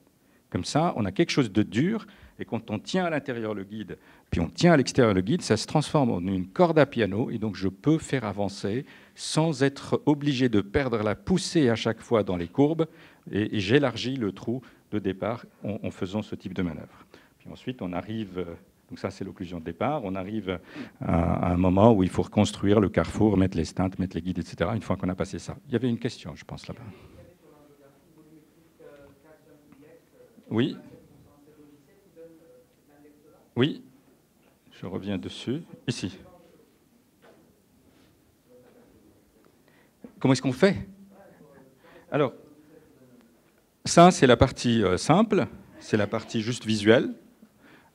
Comme ça, on a quelque chose de dur, et quand on tient à l'intérieur le guide, puis on tient à l'extérieur le guide, ça se transforme en une corde à piano, et donc je peux faire avancer sans être obligé de perdre la poussée à chaque fois dans les courbes, et j'élargis le trou de départ en faisant ce type de manœuvre. Puis ensuite, on arrive... Donc ça, c'est l'occlusion de départ. On arrive à un moment où il faut reconstruire le carrefour, mettre les stents, mettre les guides, etc. Une fois qu'on a passé ça. Il y avait une question, je pense, là-bas. Oui. Oui. Je reviens dessus. Ici. Comment est-ce qu'on fait? Alors, ça, c'est la partie simple. C'est la partie juste visuelle.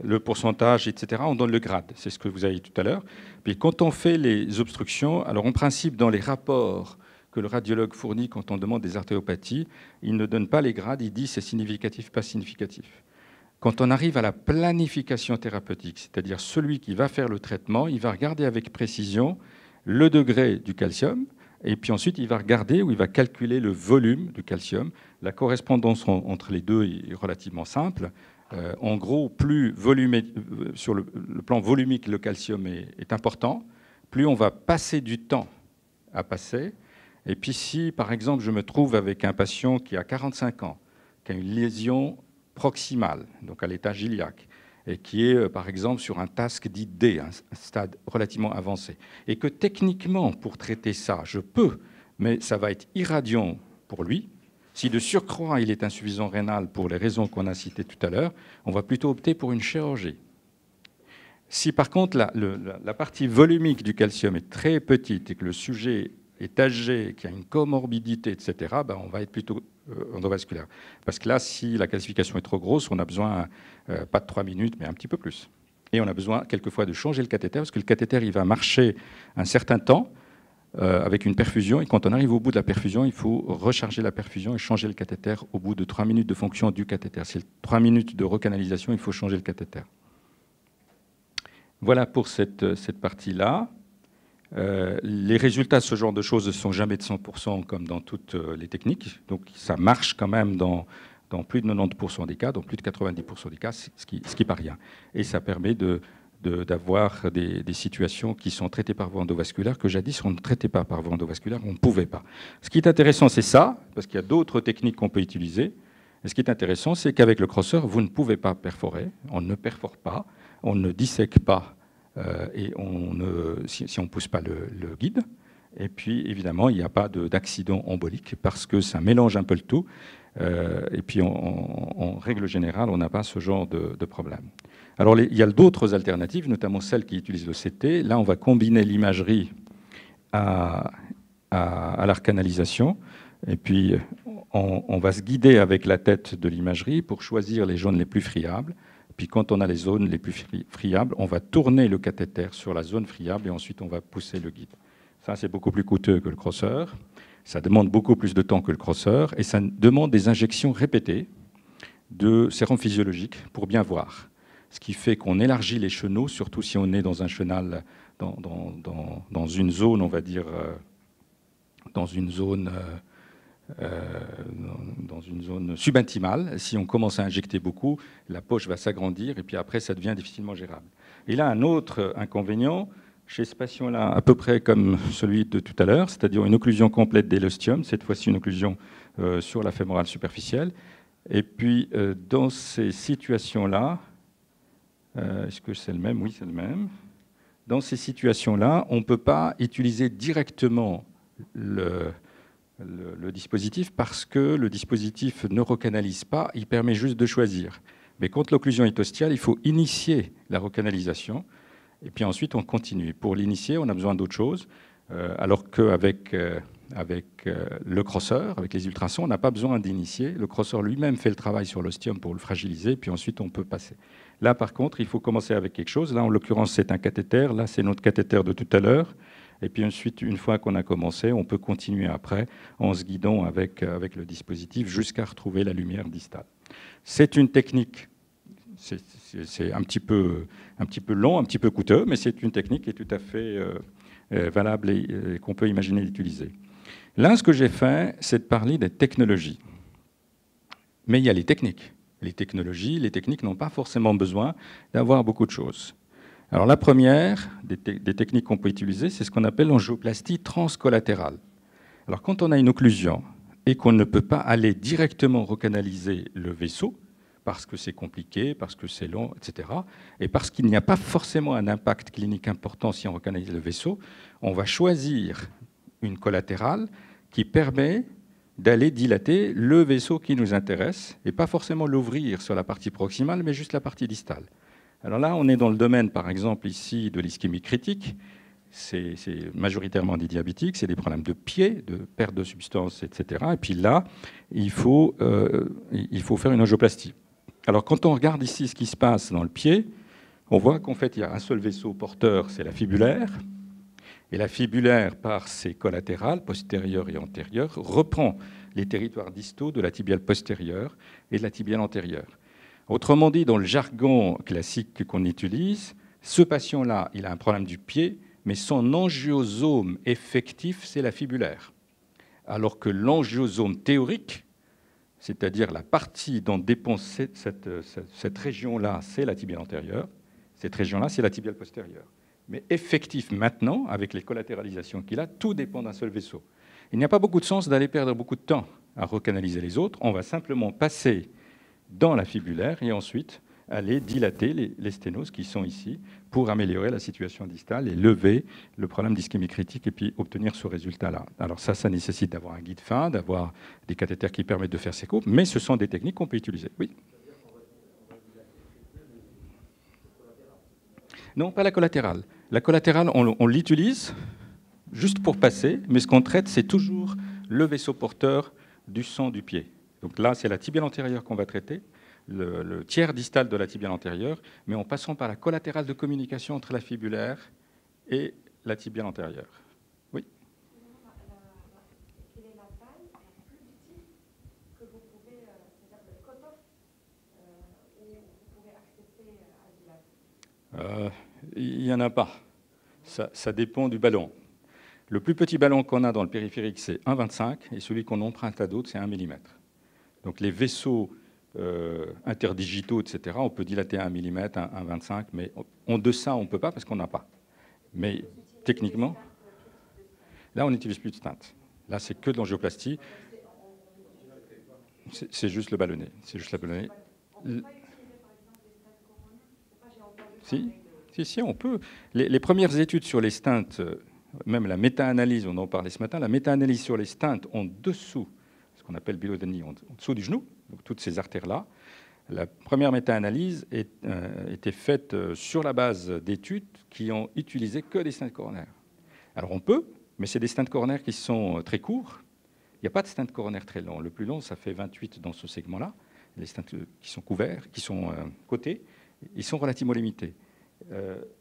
Le pourcentage, etc., on donne le grade. C'est ce que vous avez dit tout à l'heure. Puis quand on fait les obstructions, alors en principe, dans les rapports que le radiologue fournit quand on demande des artériopathies, il ne donne pas les grades, il dit c'est significatif, pas significatif. Quand on arrive à la planification thérapeutique, c'est-à-dire celui qui va faire le traitement, il va regarder avec précision le degré du calcium, et puis ensuite il va regarder ou il va calculer le volume du calcium. La correspondance entre les deux est relativement simple. En gros, plus sur le plan volumique, le calcium est important, plus on va passer du temps à passer. Et puis si, par exemple, je me trouve avec un patient qui a 45 ans, qui a une lésion proximale, donc à l'étage iliaque, et qui est, par exemple, sur un TASC dit D, un stade relativement avancé, et que techniquement, pour traiter ça, je peux, mais ça va être irradiant pour lui. Si de surcroît, il est insuffisant rénal pour les raisons qu'on a citées tout à l'heure, on va plutôt opter pour une chirurgie. Si par contre la partie volumique du calcium est très petite et que le sujet est âgé, qu'il y a une comorbidité, etc., ben on va être plutôt endovasculaire. Parce que là, si la calcification est trop grosse, on a besoin, pas de 3 minutes, mais un petit peu plus. Et on a besoin quelquefois de changer le cathéter, parce que le cathéter, il va marcher un certain temps, avec une perfusion, et quand on arrive au bout de la perfusion, il faut recharger la perfusion et changer le cathéter au bout de 3 minutes de fonction du cathéter. C'est 3 minutes de recanalisation, il faut changer le cathéter. Voilà pour cette partie-là. Les résultats de ce genre de choses ne sont jamais de 100% comme dans toutes les techniques, donc ça marche quand même dans plus de 90% des cas, dans plus de 90% des cas, ce qui n'est pas rien. Et ça permet d'avoir des situations qui sont traitées par voie endovasculaire que jadis on ne traitait pas par voie endovasculaire, on ne pouvait pas. Ce qui est intéressant, c'est ça, parce qu'il y a d'autres techniques qu'on peut utiliser. Et ce qui est intéressant, c'est qu'avec le crosser, vous ne pouvez pas perforer, on ne perfore pas, on ne dissèque pas, et si on ne pousse pas le guide. Et puis, évidemment, il n'y a pas d'accident embolique, parce que ça mélange un peu le tout. Et puis, en règle générale, on n'a pas ce genre de problème. Alors, il y a d'autres alternatives, notamment celles qui utilisent le CT. Là, on va combiner l'imagerie à la recanalisation. Et puis, on va se guider avec la tête de l'imagerie pour choisir les zones les plus friables. Puis, quand on a les zones les plus friables, on va tourner le cathéter sur la zone friable et ensuite, on va pousser le guide. Ça, c'est beaucoup plus coûteux que le crosser. Ça demande beaucoup plus de temps que le crosseur et ça demande des injections répétées de sérum physiologique pour bien voir. Ce qui fait qu'on élargit les chenaux, surtout si on est dans un chenal, dans une zone, on va dire, dans une zone subintimale. Si on commence à injecter beaucoup, la poche va s'agrandir et puis après, ça devient difficilement gérable. Et là, un autre inconvénient, chez ce patient-là, à peu près comme celui de tout à l'heure, c'est-à-dire une occlusion complète des l'ostium, cette fois-ci une occlusion sur la fémorale superficielle. Et puis, dans ces situations-là, est-ce que c'est le même? Oui, c'est le même. Dans ces situations-là, on ne peut pas utiliser directement le dispositif parce que le dispositif ne recanalise pas, il permet juste de choisir. Mais quand l'occlusion est ostiale, il faut initier la recanalisation et puis ensuite on continue. Pour l'initier, on a besoin d'autre chose, alors qu'avec le crosseur, avec les ultrasons, on n'a pas besoin d'initier. Le crosseur lui-même fait le travail sur l'ostium pour le fragiliser, puis ensuite on peut passer. Là, par contre, il faut commencer avec quelque chose. Là, en l'occurrence, c'est un cathéter. Là, c'est notre cathéter de tout à l'heure. Et puis ensuite, une fois qu'on a commencé, on peut continuer après en se guidant avec le dispositif jusqu'à retrouver la lumière distale. C'est une technique, c'est un petit peu long, un petit peu coûteux, mais c'est une technique qui est tout à fait valable et qu'on peut imaginer d'utiliser. Là, ce que j'ai fait, c'est de parler des technologies. Mais il y a les techniques. Les techniques n'ont pas forcément besoin d'avoir beaucoup de choses. Alors la première des techniques qu'on peut utiliser, c'est ce qu'on appelle l'angioplastie transcollatérale. Alors quand on a une occlusion et qu'on ne peut pas aller directement recanaliser le vaisseau, parce que c'est compliqué, parce que c'est long, etc., et parce qu'il n'y a pas forcément un impact clinique important si on recanalise le vaisseau, on va choisir une collatérale qui permet d'aller dilater le vaisseau qui nous intéresse, et pas forcément l'ouvrir sur la partie proximale, mais juste la partie distale. Alors là, on est dans le domaine, par exemple, ici, de l'ischémie critique. C'est majoritairement des diabétiques, c'est des problèmes de pied, de perte de substance, etc. Et puis là, il faut faire une angioplastie. Alors quand on regarde ici ce qui se passe dans le pied, on voit qu'en fait, il y a un seul vaisseau porteur, c'est la fibulaire. Et la fibulaire, par ses collatérales, postérieures et antérieures, reprend les territoires distaux de la tibiale postérieure et de la tibiale antérieure. Autrement dit, dans le jargon classique qu'on utilise, ce patient-là, il a un problème du pied, mais son angiosome effectif, c'est la fibulaire. Alors que l'angiosome théorique, c'est-à-dire la partie dont dépend cette région-là, c'est la tibiale antérieure, cette région-là, c'est la tibiale postérieure. Mais effectif maintenant, avec les collatéralisations qu'il a, tout dépend d'un seul vaisseau. Il n'y a pas beaucoup de sens d'aller perdre beaucoup de temps à recanaliser les autres. On va simplement passer dans la fibulaire et ensuite aller dilater les sténoses qui sont ici pour améliorer la situation distale et lever le problème d'ischémie critique et puis obtenir ce résultat-là. Alors ça nécessite d'avoir un guide fin, d'avoir des cathéters qui permettent de faire ces coupes, mais ce sont des techniques qu'on peut utiliser. Oui. Non, pas la collatérale. La collatérale, on l'utilise juste pour passer, mais ce qu'on traite, c'est toujours le vaisseau porteur du sang du pied. Donc là, c'est la tibiale antérieure qu'on va traiter, le tiers distal de la tibiale antérieure, mais en passant par la collatérale de communication entre la fibulaire et la tibiale antérieure. Oui. Quelle est la taille la plus petite que vous pouvez, c'est-à-dire le cut-off, où vous pouvez accepter à dilater? Il n'y en a pas. Ça dépend du ballon. Le plus petit ballon qu'on a dans le périphérique, c'est 1,25 et celui qu'on emprunte à d'autres, c'est 1 mm. Donc les vaisseaux interdigitaux, etc., on peut dilater à 1 mm, 1,25, mais en deçà, on ne peut pas parce qu'on n'a pas. Mais techniquement, là, on n'utilise plus de stent. Là, c'est que de l'angioplastie. C'est juste le ballonnet. C'est juste la ballonnée. Si, on peut. Les premières études sur les stents, même la méta-analyse, on en parlait ce matin, la méta-analyse sur les stents en dessous, ce qu'on appelle below the knee, en dessous du genou, donc toutes ces artères-là, la première méta-analyse était faite sur la base d'études qui ont utilisé que des stents coronaires. Alors on peut, mais c'est des stents coronaires qui sont très courts. Il n'y a pas de stent coronaire très long. Le plus long, ça fait 28 dans ce segment-là. Les stents qui sont couverts, qui sont cotés, ils sont relativement limités.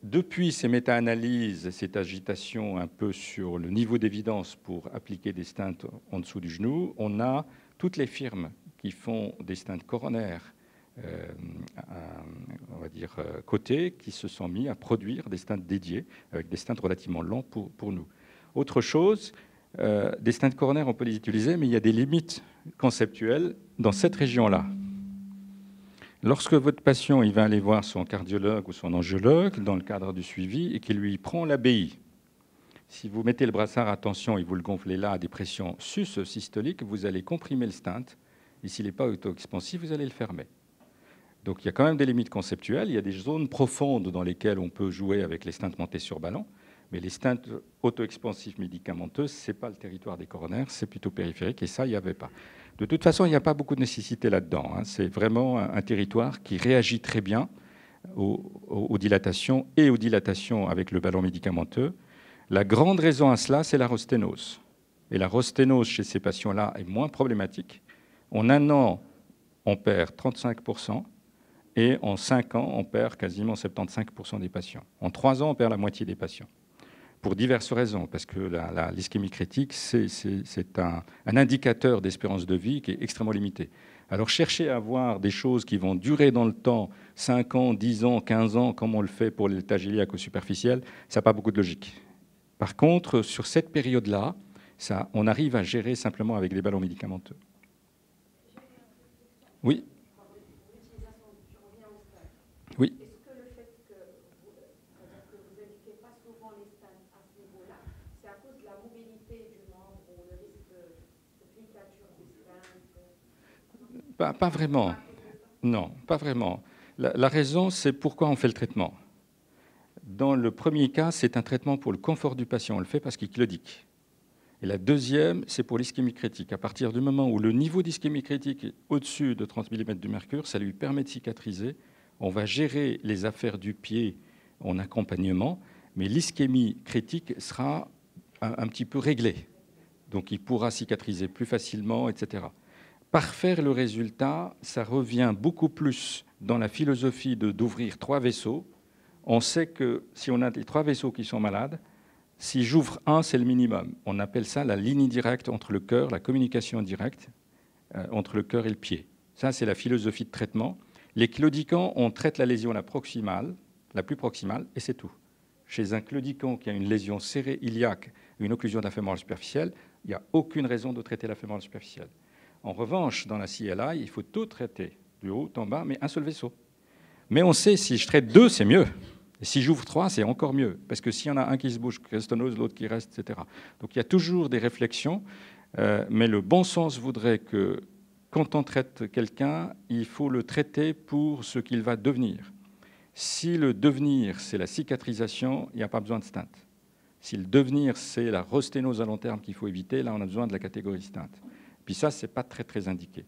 Depuis ces méta-analyses, cette agitation un peu sur le niveau d'évidence pour appliquer des stents en dessous du genou, on a toutes les firmes qui font des stents coronaires, on va dire cotées, qui se sont mis à produire des stents dédiés, avec des stents relativement longs pour nous. Autre chose, des stents coronaires, on peut les utiliser, mais il y a des limites conceptuelles dans cette région-là. Lorsque votre patient il va aller voir son cardiologue ou son angiologue dans le cadre du suivi et qu'il lui prend l'ABI, si vous mettez le brassard à tension et vous le gonflez là à des pressions sus-systoliques, vous allez comprimer le stent. Et s'il n'est pas auto-expansif, vous allez le fermer. Donc il y a quand même des limites conceptuelles. Il y a des zones profondes dans lesquelles on peut jouer avec les stents montés sur ballon. Mais les stents auto-expansifs médicamenteux, ce n'est pas le territoire des coronaires, c'est plutôt périphérique. Et ça, il n'y avait pas. De toute façon, il n'y a pas beaucoup de nécessité là-dedans. C'est vraiment un territoire qui réagit très bien aux dilatations et aux dilatations avec le ballon médicamenteux. La grande raison à cela, c'est la rosténose. Et la rosténose chez ces patients-là est moins problématique. En 1 an, on perd 35%, et en 5 ans, on perd quasiment 75% des patients. En 3 ans, on perd la moitié des patients. Pour diverses raisons, parce que l'ischémie critique, c'est un indicateur d'espérance de vie qui est extrêmement limité. Alors chercher à avoir des choses qui vont durer dans le temps, 5 ans, 10 ans, 15 ans, comme on le fait pour l'état iliaque ou superficiel, ça n'a pas beaucoup de logique. Par contre, sur cette période-là, on arrive à gérer simplement avec des ballons médicamenteux. Oui. Oui. Est-ce que le fait que vous n'éduquez pas souvent les stents à ce niveau-là, c'est à cause de la mobilité du membre ou le risque de plicature du stent? Pas vraiment. Non, pas vraiment. La raison, c'est pourquoi on fait le traitement. Dans le premier cas, c'est un traitement pour le confort du patient. On le fait parce qu'il claudique. Et la deuxième, c'est pour l'ischémie critique. À partir du moment où le niveau d'ischémie critique est au-dessus de 30 mm de mercure, ça lui permet de cicatriser. On va gérer les affaires du pied en accompagnement, mais l'ischémie critique sera un petit peu réglée. Donc il pourra cicatriser plus facilement, etc. Parfaire le résultat, ça revient beaucoup plus dans la philosophie d'ouvrir 3 vaisseaux. On sait que si on a les 3 vaisseaux qui sont malades, si j'ouvre un, c'est le minimum. On appelle ça la ligne directe entre le cœur, la communication directe entre le cœur et le pied. Ça, c'est la philosophie de traitement. Les claudicants, on traite la lésion la plus proximale, et c'est tout. Chez un claudicant qui a une lésion serrée iliaque, une occlusion de la fémorale superficielle, il n'y a aucune raison de traiter la fémorale superficielle. En revanche, dans la CLI, il faut tout traiter, du haut en bas, mais un seul vaisseau. Mais on sait, si je traite 2, c'est mieux. Et si j'ouvre 3, c'est encore mieux. Parce que s'il y en a un qui se bouge, restonnose, l'autre qui reste, etc. Donc il y a toujours des réflexions. Mais le bon sens voudrait que quand on traite quelqu'un, il faut le traiter pour ce qu'il va devenir. Si le devenir, c'est la cicatrisation, il n'y a pas besoin de stent. Si le devenir, c'est la rosténose à long terme qu'il faut éviter, là, on a besoin de la catégorie stent. Puis ça, ce n'est pas très, très indiqué.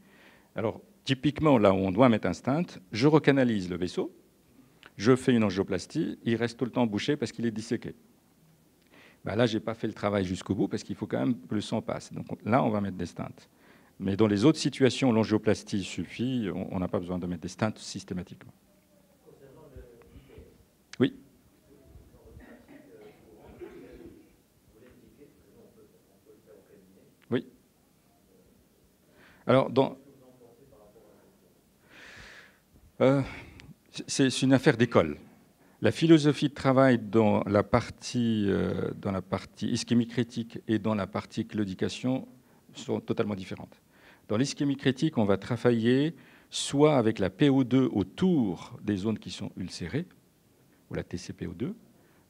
Alors, typiquement, là où on doit mettre un stent, je recanalise le vaisseau, je fais une angioplastie, il reste tout le temps bouché parce qu'il est disséqué. Ben là, je n'ai pas fait le travail jusqu'au bout parce qu'il faut quand même que le sang passe. Donc là, on va mettre des stents. Mais dans les autres situations, l'angioplastie suffit, on n'a pas besoin de mettre des stents systématiquement. Oui. Oui. Alors, c'est une affaire d'école. La philosophie de travail dans la partie ischémie critique et dans la partie claudication sont totalement différentes. Dans l'ischémie critique, on va travailler soit avec la PO2 autour des zones qui sont ulcérées, ou la TCPO2,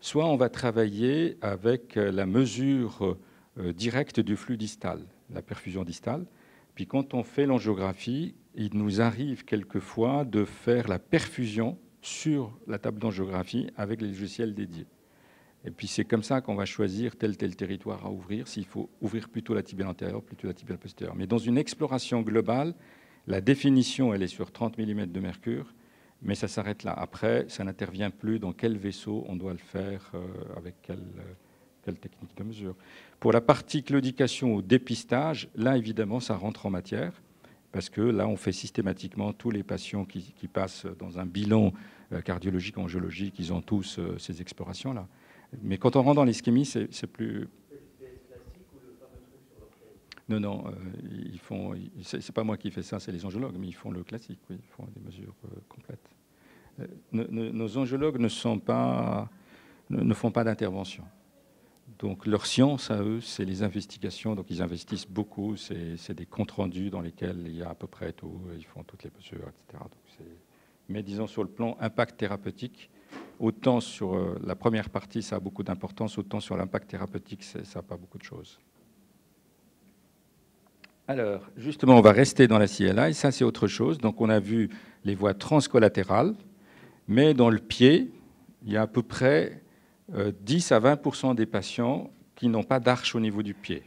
soit on va travailler avec la mesure directe du flux distal, la perfusion distale. Puis quand on fait l'angiographie, il nous arrive quelquefois de faire la perfusion sur la table d'angiographie avec les logiciels dédiés. Et puis c'est comme ça qu'on va choisir tel territoire à ouvrir, s'il faut ouvrir plutôt la tibiale antérieure, plutôt la tibiale postérieure. Mais dans une exploration globale, la définition, elle est sur 30 mm de mercure, mais ça s'arrête là. Après, ça n'intervient plus dans quel vaisseau on doit le faire, avec quelle technique de mesure. Pour la partie claudication ou dépistage, là, évidemment, ça rentre en matière. parce que là, on fait systématiquement tous les patients qui passent dans un bilan cardiologique, angiologique, ils ont tous ces explorations-là. Mais quand on rentre dans l'ischémie, c'est plus... Non, ils font. C'est pas moi qui fais ça, c'est les angiologues, mais ils font le classique, oui, ils font des mesures complètes. Nos angiologues ne font pas d'intervention. Donc leur science à eux, c'est les investigations. Donc ils investissent beaucoup. C'est des comptes rendus dans lesquels il y a à peu près tout. Ils font toutes les mesures, etc. Donc mais disons sur le plan impact thérapeutique, autant sur la première partie, ça a beaucoup d'importance, autant sur l'impact thérapeutique, ça n'a pas beaucoup de choses. Alors, justement, on va rester dans la CLI, ça c'est autre chose. Donc on a vu les voies transcollatérales, mais dans le pied, il y a à peu près 10 à 20% des patients qui n'ont pas d'arche au niveau du pied.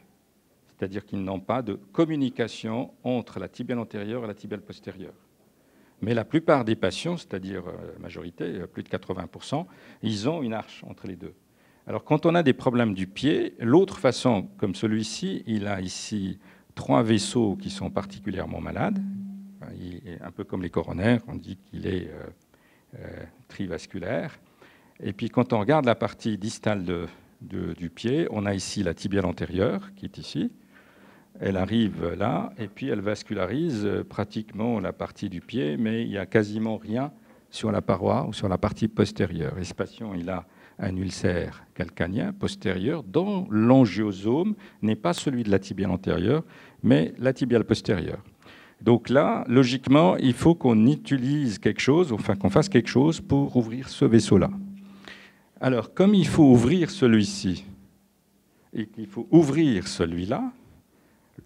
C'est-à-dire qu'ils n'ont pas de communication entre la tibiale antérieure et la tibiale postérieure. Mais la plupart des patients, c'est-à-dire la majorité, plus de 80%, ils ont une arche entre les deux. Alors quand on a des problèmes du pied, l'autre façon, comme celui-ci, il a ici 3 vaisseaux qui sont particulièrement malades. Il est un peu comme les coronaires, on dit qu'il est trivasculaire. Et puis quand on regarde la partie distale du pied, on a ici la tibiale antérieure qui est ici. Elle arrive là et puis elle vascularise pratiquement la partie du pied, mais il n'y a quasiment rien sur la paroi ou sur la partie postérieure. Et ce patient, il a un ulcère calcanien postérieur dont l'angiosome n'est pas celui de la tibiale antérieure, mais la tibiale postérieure. Donc là, logiquement, il faut qu'on utilise quelque chose, enfin qu'on fasse quelque chose pour ouvrir ce vaisseau-là. Alors, comme il faut ouvrir celui-ci et qu'il faut ouvrir celui-là,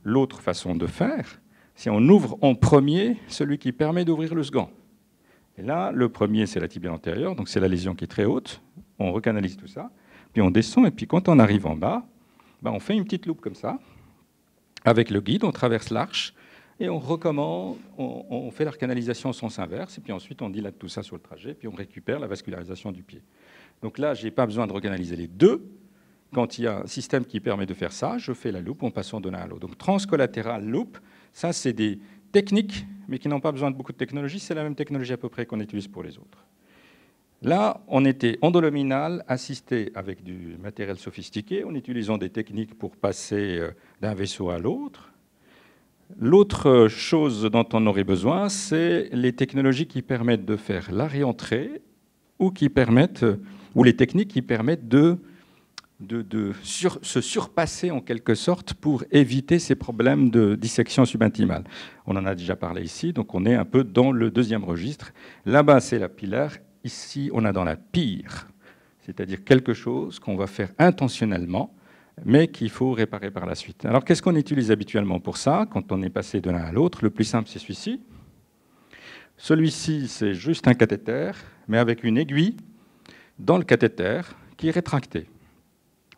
l'autre façon de faire, c'est on ouvre en premier celui qui permet d'ouvrir le second. Et là, le premier, c'est la tibiale antérieure, donc c'est la lésion qui est très haute. On recanalise tout ça, puis on descend, et puis quand on arrive en bas, on fait une petite loupe comme ça. Avec le guide, on traverse l'arche, et on recommence, on fait la recanalisation au sens inverse, et puis ensuite on dilate tout ça sur le trajet, puis on récupère la vascularisation du pied. Donc là, je n'ai pas besoin de recanaliser les deux. Quand il y a un système qui permet de faire ça, je fais la loupe en passant de l'un à l'autre. Donc transcollatéral, loupe, ça c'est des techniques, mais qui n'ont pas besoin de beaucoup de technologie. C'est la même technologie à peu près qu'on utilise pour les autres. Là, on était endoluminal, assisté avec du matériel sophistiqué, en utilisant des techniques pour passer d'un vaisseau à l'autre. L'autre chose dont on aurait besoin, c'est les technologies qui permettent de faire la réentrée ou les techniques qui permettent de se surpasser en quelque sorte pour éviter ces problèmes de dissection subintimale. On en a déjà parlé ici, donc on est un peu dans le deuxième registre. Là-bas, c'est la pilaire. Ici, on est dans la pire, c'est-à-dire quelque chose qu'on va faire intentionnellement, mais qu'il faut réparer par la suite. Alors, qu'est-ce qu'on utilise habituellement pour ça, quand on est passé de l'un à l'autre? Le plus simple, c'est celui-ci. Celui-ci, c'est juste un cathéter, mais avec une aiguille dans le cathéter qui est rétractée.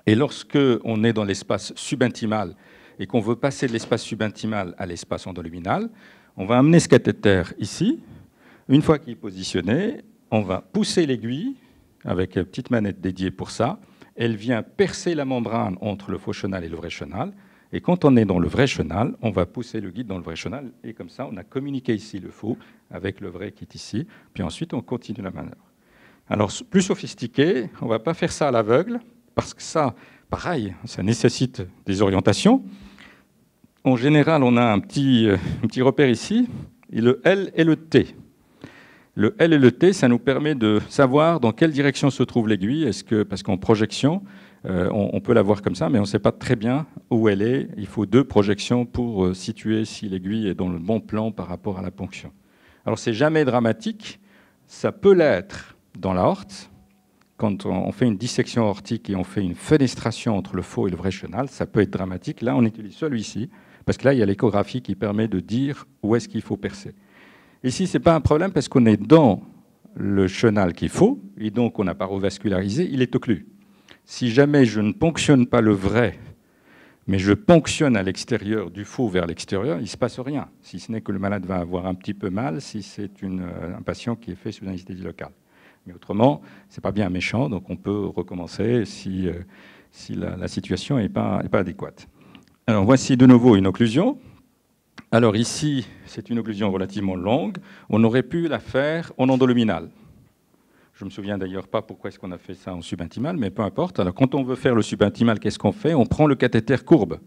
Et lorsque on est dans l'espace subintimal et qu'on veut passer de l'espace subintimal à l'espace endoluminal, on va amener ce cathéter ici. Une fois qu'il est positionné, on va pousser l'aiguille avec une petite manette dédiée pour ça. Elle vient percer la membrane entre le faux chenal et le vrai chenal. Et quand on est dans le vrai chenal, on va pousser le guide dans le vrai chenal. Et comme ça, on a communiqué ici le faux avec le vrai qui est ici. Puis ensuite, on continue la manœuvre. Alors, plus sophistiqué, on ne va pas faire ça à l'aveugle, parce que ça, pareil, ça nécessite des orientations. En général, on a un petit repère ici, et le L et le T. Le L et le T, ça nous permet de savoir dans quelle direction se trouve l'aiguille. Parce qu'en projection, on peut la voir comme ça, mais on ne sait pas très bien où elle est. Il faut 2 projections pour situer si l'aiguille est dans le bon plan par rapport à la ponction. Alors, c'est jamais dramatique. Ça peut l'être dans l'aorte. Quand on fait une dissection aortique et on fait une fenestration entre le faux et le vrai chenal, ça peut être dramatique. Là, on utilise celui-ci, parce que là, il y a l'échographie qui permet de dire où est-ce qu'il faut percer. Ici, ce n'est pas un problème parce qu'on est dans le chenal qu'il faut, et donc on n'a pas revascularisé, il est occlu. Si jamais je ne ponctionne pas le vrai, mais je ponctionne à l'extérieur du faux vers l'extérieur, il ne se passe rien, si ce n'est que le malade va avoir un petit peu mal si c'est un patient qui est fait sous anesthésie locale. Mais autrement, ce n'est pas bien méchant, donc on peut recommencer si la situation n'est pas adéquate. Alors voici de nouveau une occlusion. Alors ici, c'est une occlusion relativement longue. On aurait pu la faire en endoluminal. Je ne me souviens d'ailleurs pas pourquoi est-ce qu'on a fait ça en subintimal, mais peu importe. Alors quand on veut faire le subintimal, qu'est-ce qu'on fait? On prend le cathéter courbe.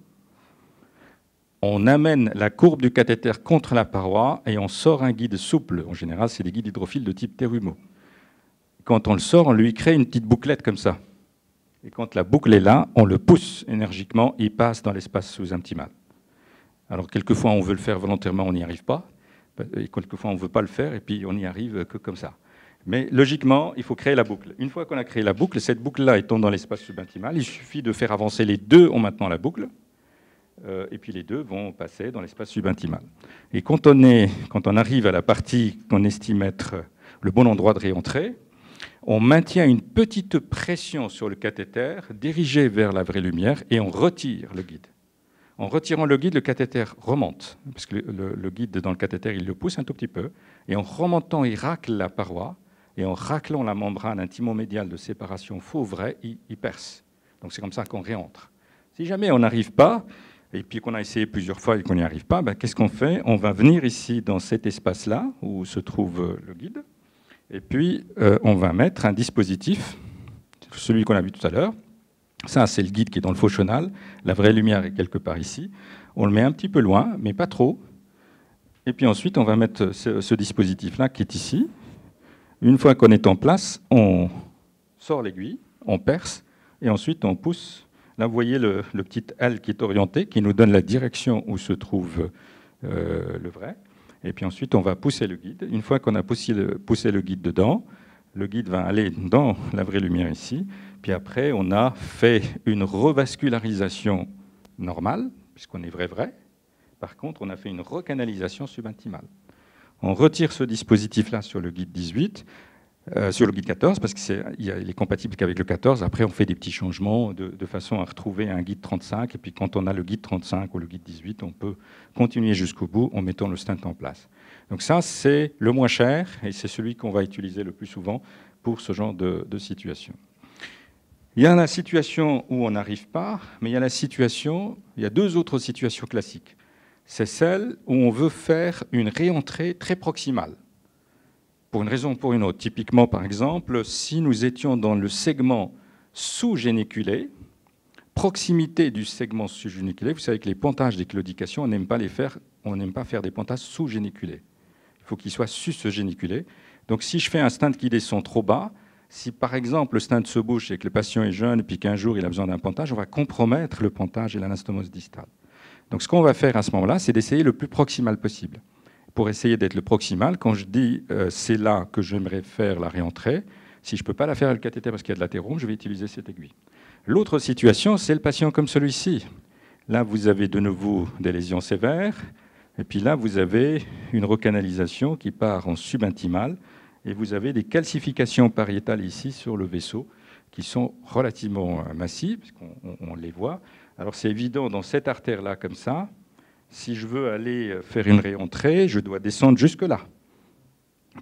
On amène la courbe du cathéter contre la paroi et on sort un guide souple. En général, c'est des guides hydrophiles de type Terumo. Quand on le sort, on lui crée une petite bouclette comme ça. Et quand la boucle est là, on le pousse énergiquement, il passe dans l'espace sous-intimal. Alors quelquefois, on veut le faire volontairement, on n'y arrive pas. Et quelquefois, on ne veut pas le faire et puis on n'y arrive que comme ça. Mais logiquement, il faut créer la boucle. Une fois qu'on a créé la boucle, cette boucle-là étant dans l'espace subintimal, il suffit de faire avancer les deux en maintenant la boucle. Et puis les deux vont passer dans l'espace subintimal. Et quand on arrive à la partie qu'on estime être le bon endroit de réentrée, on maintient une petite pression sur le cathéter dirigée vers la vraie lumière et on retire le guide. En retirant le guide, le cathéter remonte, parce que le guide dans le cathéter, il le pousse un tout petit peu, et en remontant, il racle la paroi, et en raclant la membrane intimomédiale de séparation faux-vrai, il perce. Donc c'est comme ça qu'on réentre. Si jamais on n'arrive pas, et puis qu'on a essayé plusieurs fois et qu'on n'y arrive pas, ben, qu'est-ce qu'on fait? On va venir ici dans cet espace-là, où se trouve le guide, et puis on va mettre un dispositif, celui qu'on a vu tout à l'heure. Ça, c'est le guide qui est dans le faux chenal. La vraie lumière est quelque part ici. On le met un petit peu loin, mais pas trop. Et puis ensuite, on va mettre ce dispositif-là qui est ici. Une fois qu'on est en place, on sort l'aiguille, on perce, et ensuite on pousse. Là, vous voyez le petit L qui est orienté, qui nous donne la direction où se trouve le vrai. Et puis ensuite, on va pousser le guide. Une fois qu'on a poussé le guide dedans, le guide va aller dans la vraie lumière ici. Puis après, on a fait une revascularisation normale, puisqu'on est vrai-vrai. Par contre, on a fait une recanalisation subintimale. On retire ce dispositif-là sur le guide 18, sur le guide 14, parce qu'il est compatible qu'avec le 14. Après, on fait des petits changements de façon à retrouver un guide 35. Et puis quand on a le guide 35 ou le guide 18, on peut continuer jusqu'au bout en mettant le stent en place. Donc ça, c'est le moins cher et c'est celui qu'on va utiliser le plus souvent pour ce genre de situation. Il y a la situation où on n'arrive pas, mais il y a deux autres situations classiques. C'est celle où on veut faire une réentrée très proximale, pour une raison ou pour une autre. Typiquement, par exemple, si nous étions dans le segment sous-géniculé, proximité du segment sous-géniculé, vous savez que les pontages des claudications, on n'aime pas faire des pontages sous-géniculés. Il faut qu'ils soient sus-géniculés. Donc si je fais un stent qui descend trop bas, si par exemple le stent se bouche et que le patient est jeune et puis qu'un jour il a besoin d'un pontage, on va compromettre le pontage et l'anastomose distale. Donc ce qu'on va faire à ce moment-là, c'est d'essayer le plus proximal possible. Pour essayer d'être le proximal, quand je dis c'est là que j'aimerais faire la réentrée, si je ne peux pas la faire avec le cathéter parce qu'il y a de l'athérome, je vais utiliser cette aiguille. L'autre situation, c'est le patient comme celui-ci. Là, vous avez de nouveau des lésions sévères, et puis là, vous avez une recanalisation qui part en subintimal, et vous avez des calcifications pariétales ici sur le vaisseau qui sont relativement massives, puisqu'on les voit. Alors c'est évident, dans cette artère-là, comme ça, si je veux aller faire une réentrée, je dois descendre jusque-là.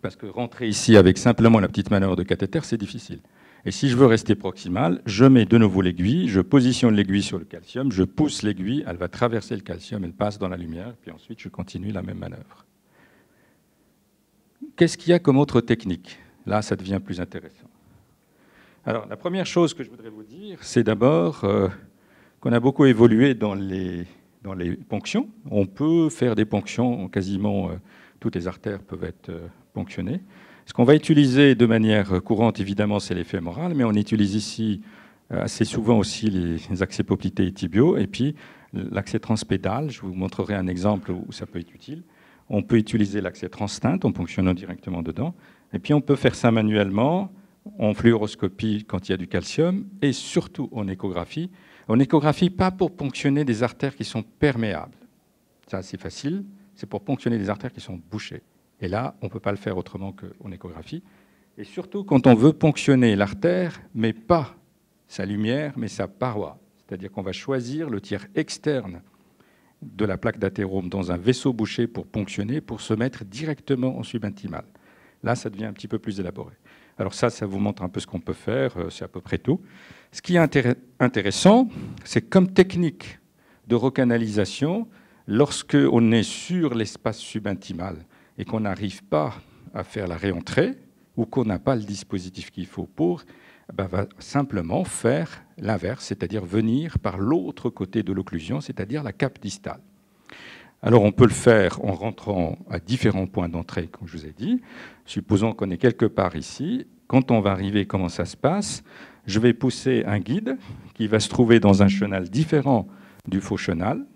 Parce que rentrer ici avec simplement la petite manœuvre de cathéter, c'est difficile. Et si je veux rester proximal, je mets de nouveau l'aiguille, je positionne l'aiguille sur le calcium, je pousse l'aiguille, elle va traverser le calcium, elle passe dans la lumière, puis ensuite je continue la même manœuvre. Qu'est-ce qu'il y a comme autre technique? Là, ça devient plus intéressant. Alors, la première chose que je voudrais vous dire, c'est d'abord qu'on a beaucoup évolué dans les ponctions. On peut faire des ponctions, quasiment toutes les artères peuvent être ponctionnées. Ce qu'on va utiliser de manière courante, évidemment, c'est les fémorales, mais on utilise ici assez souvent aussi les accès poplités et tibiaux, et puis l'accès transpédal. Je vous montrerai un exemple où ça peut être utile. On peut utiliser l'accès transstinte en ponctionnant directement dedans, et puis on peut faire ça manuellement, en fluoroscopie quand il y a du calcium, et surtout en échographie. En échographie, pas pour ponctionner des artères qui sont perméables. Ça, c'est facile. C'est pour ponctionner des artères qui sont bouchées. Et là, on ne peut pas le faire autrement qu'en échographie. Et surtout quand on veut ponctionner l'artère, mais pas sa lumière, mais sa paroi. C'est-à-dire qu'on va choisir le tiers externe de la plaque d'athérome dans un vaisseau bouché pour ponctionner, pour se mettre directement en subintimal. Là, ça devient un petit peu plus élaboré. Alors ça vous montre un peu ce qu'on peut faire, c'est à peu près tout. Ce qui est intéressant, c'est comme technique de recanalisation, Lorsque on est sur l'espace subintimal et qu'on n'arrive pas à faire la réentrée ou qu'on n'a pas le dispositif qu'il faut pour, va simplement faire l'inverse, c'est-à-dire venir par l'autre côté de l'occlusion, c'est-à-dire la cape distale. Alors on peut le faire en rentrant à différents points d'entrée, comme je vous ai dit. Supposons qu'on est quelque part ici. Quand on va arriver, comment ça se passe? Je vais pousser un guide qui va se trouver dans un chenal différent du faux chenal,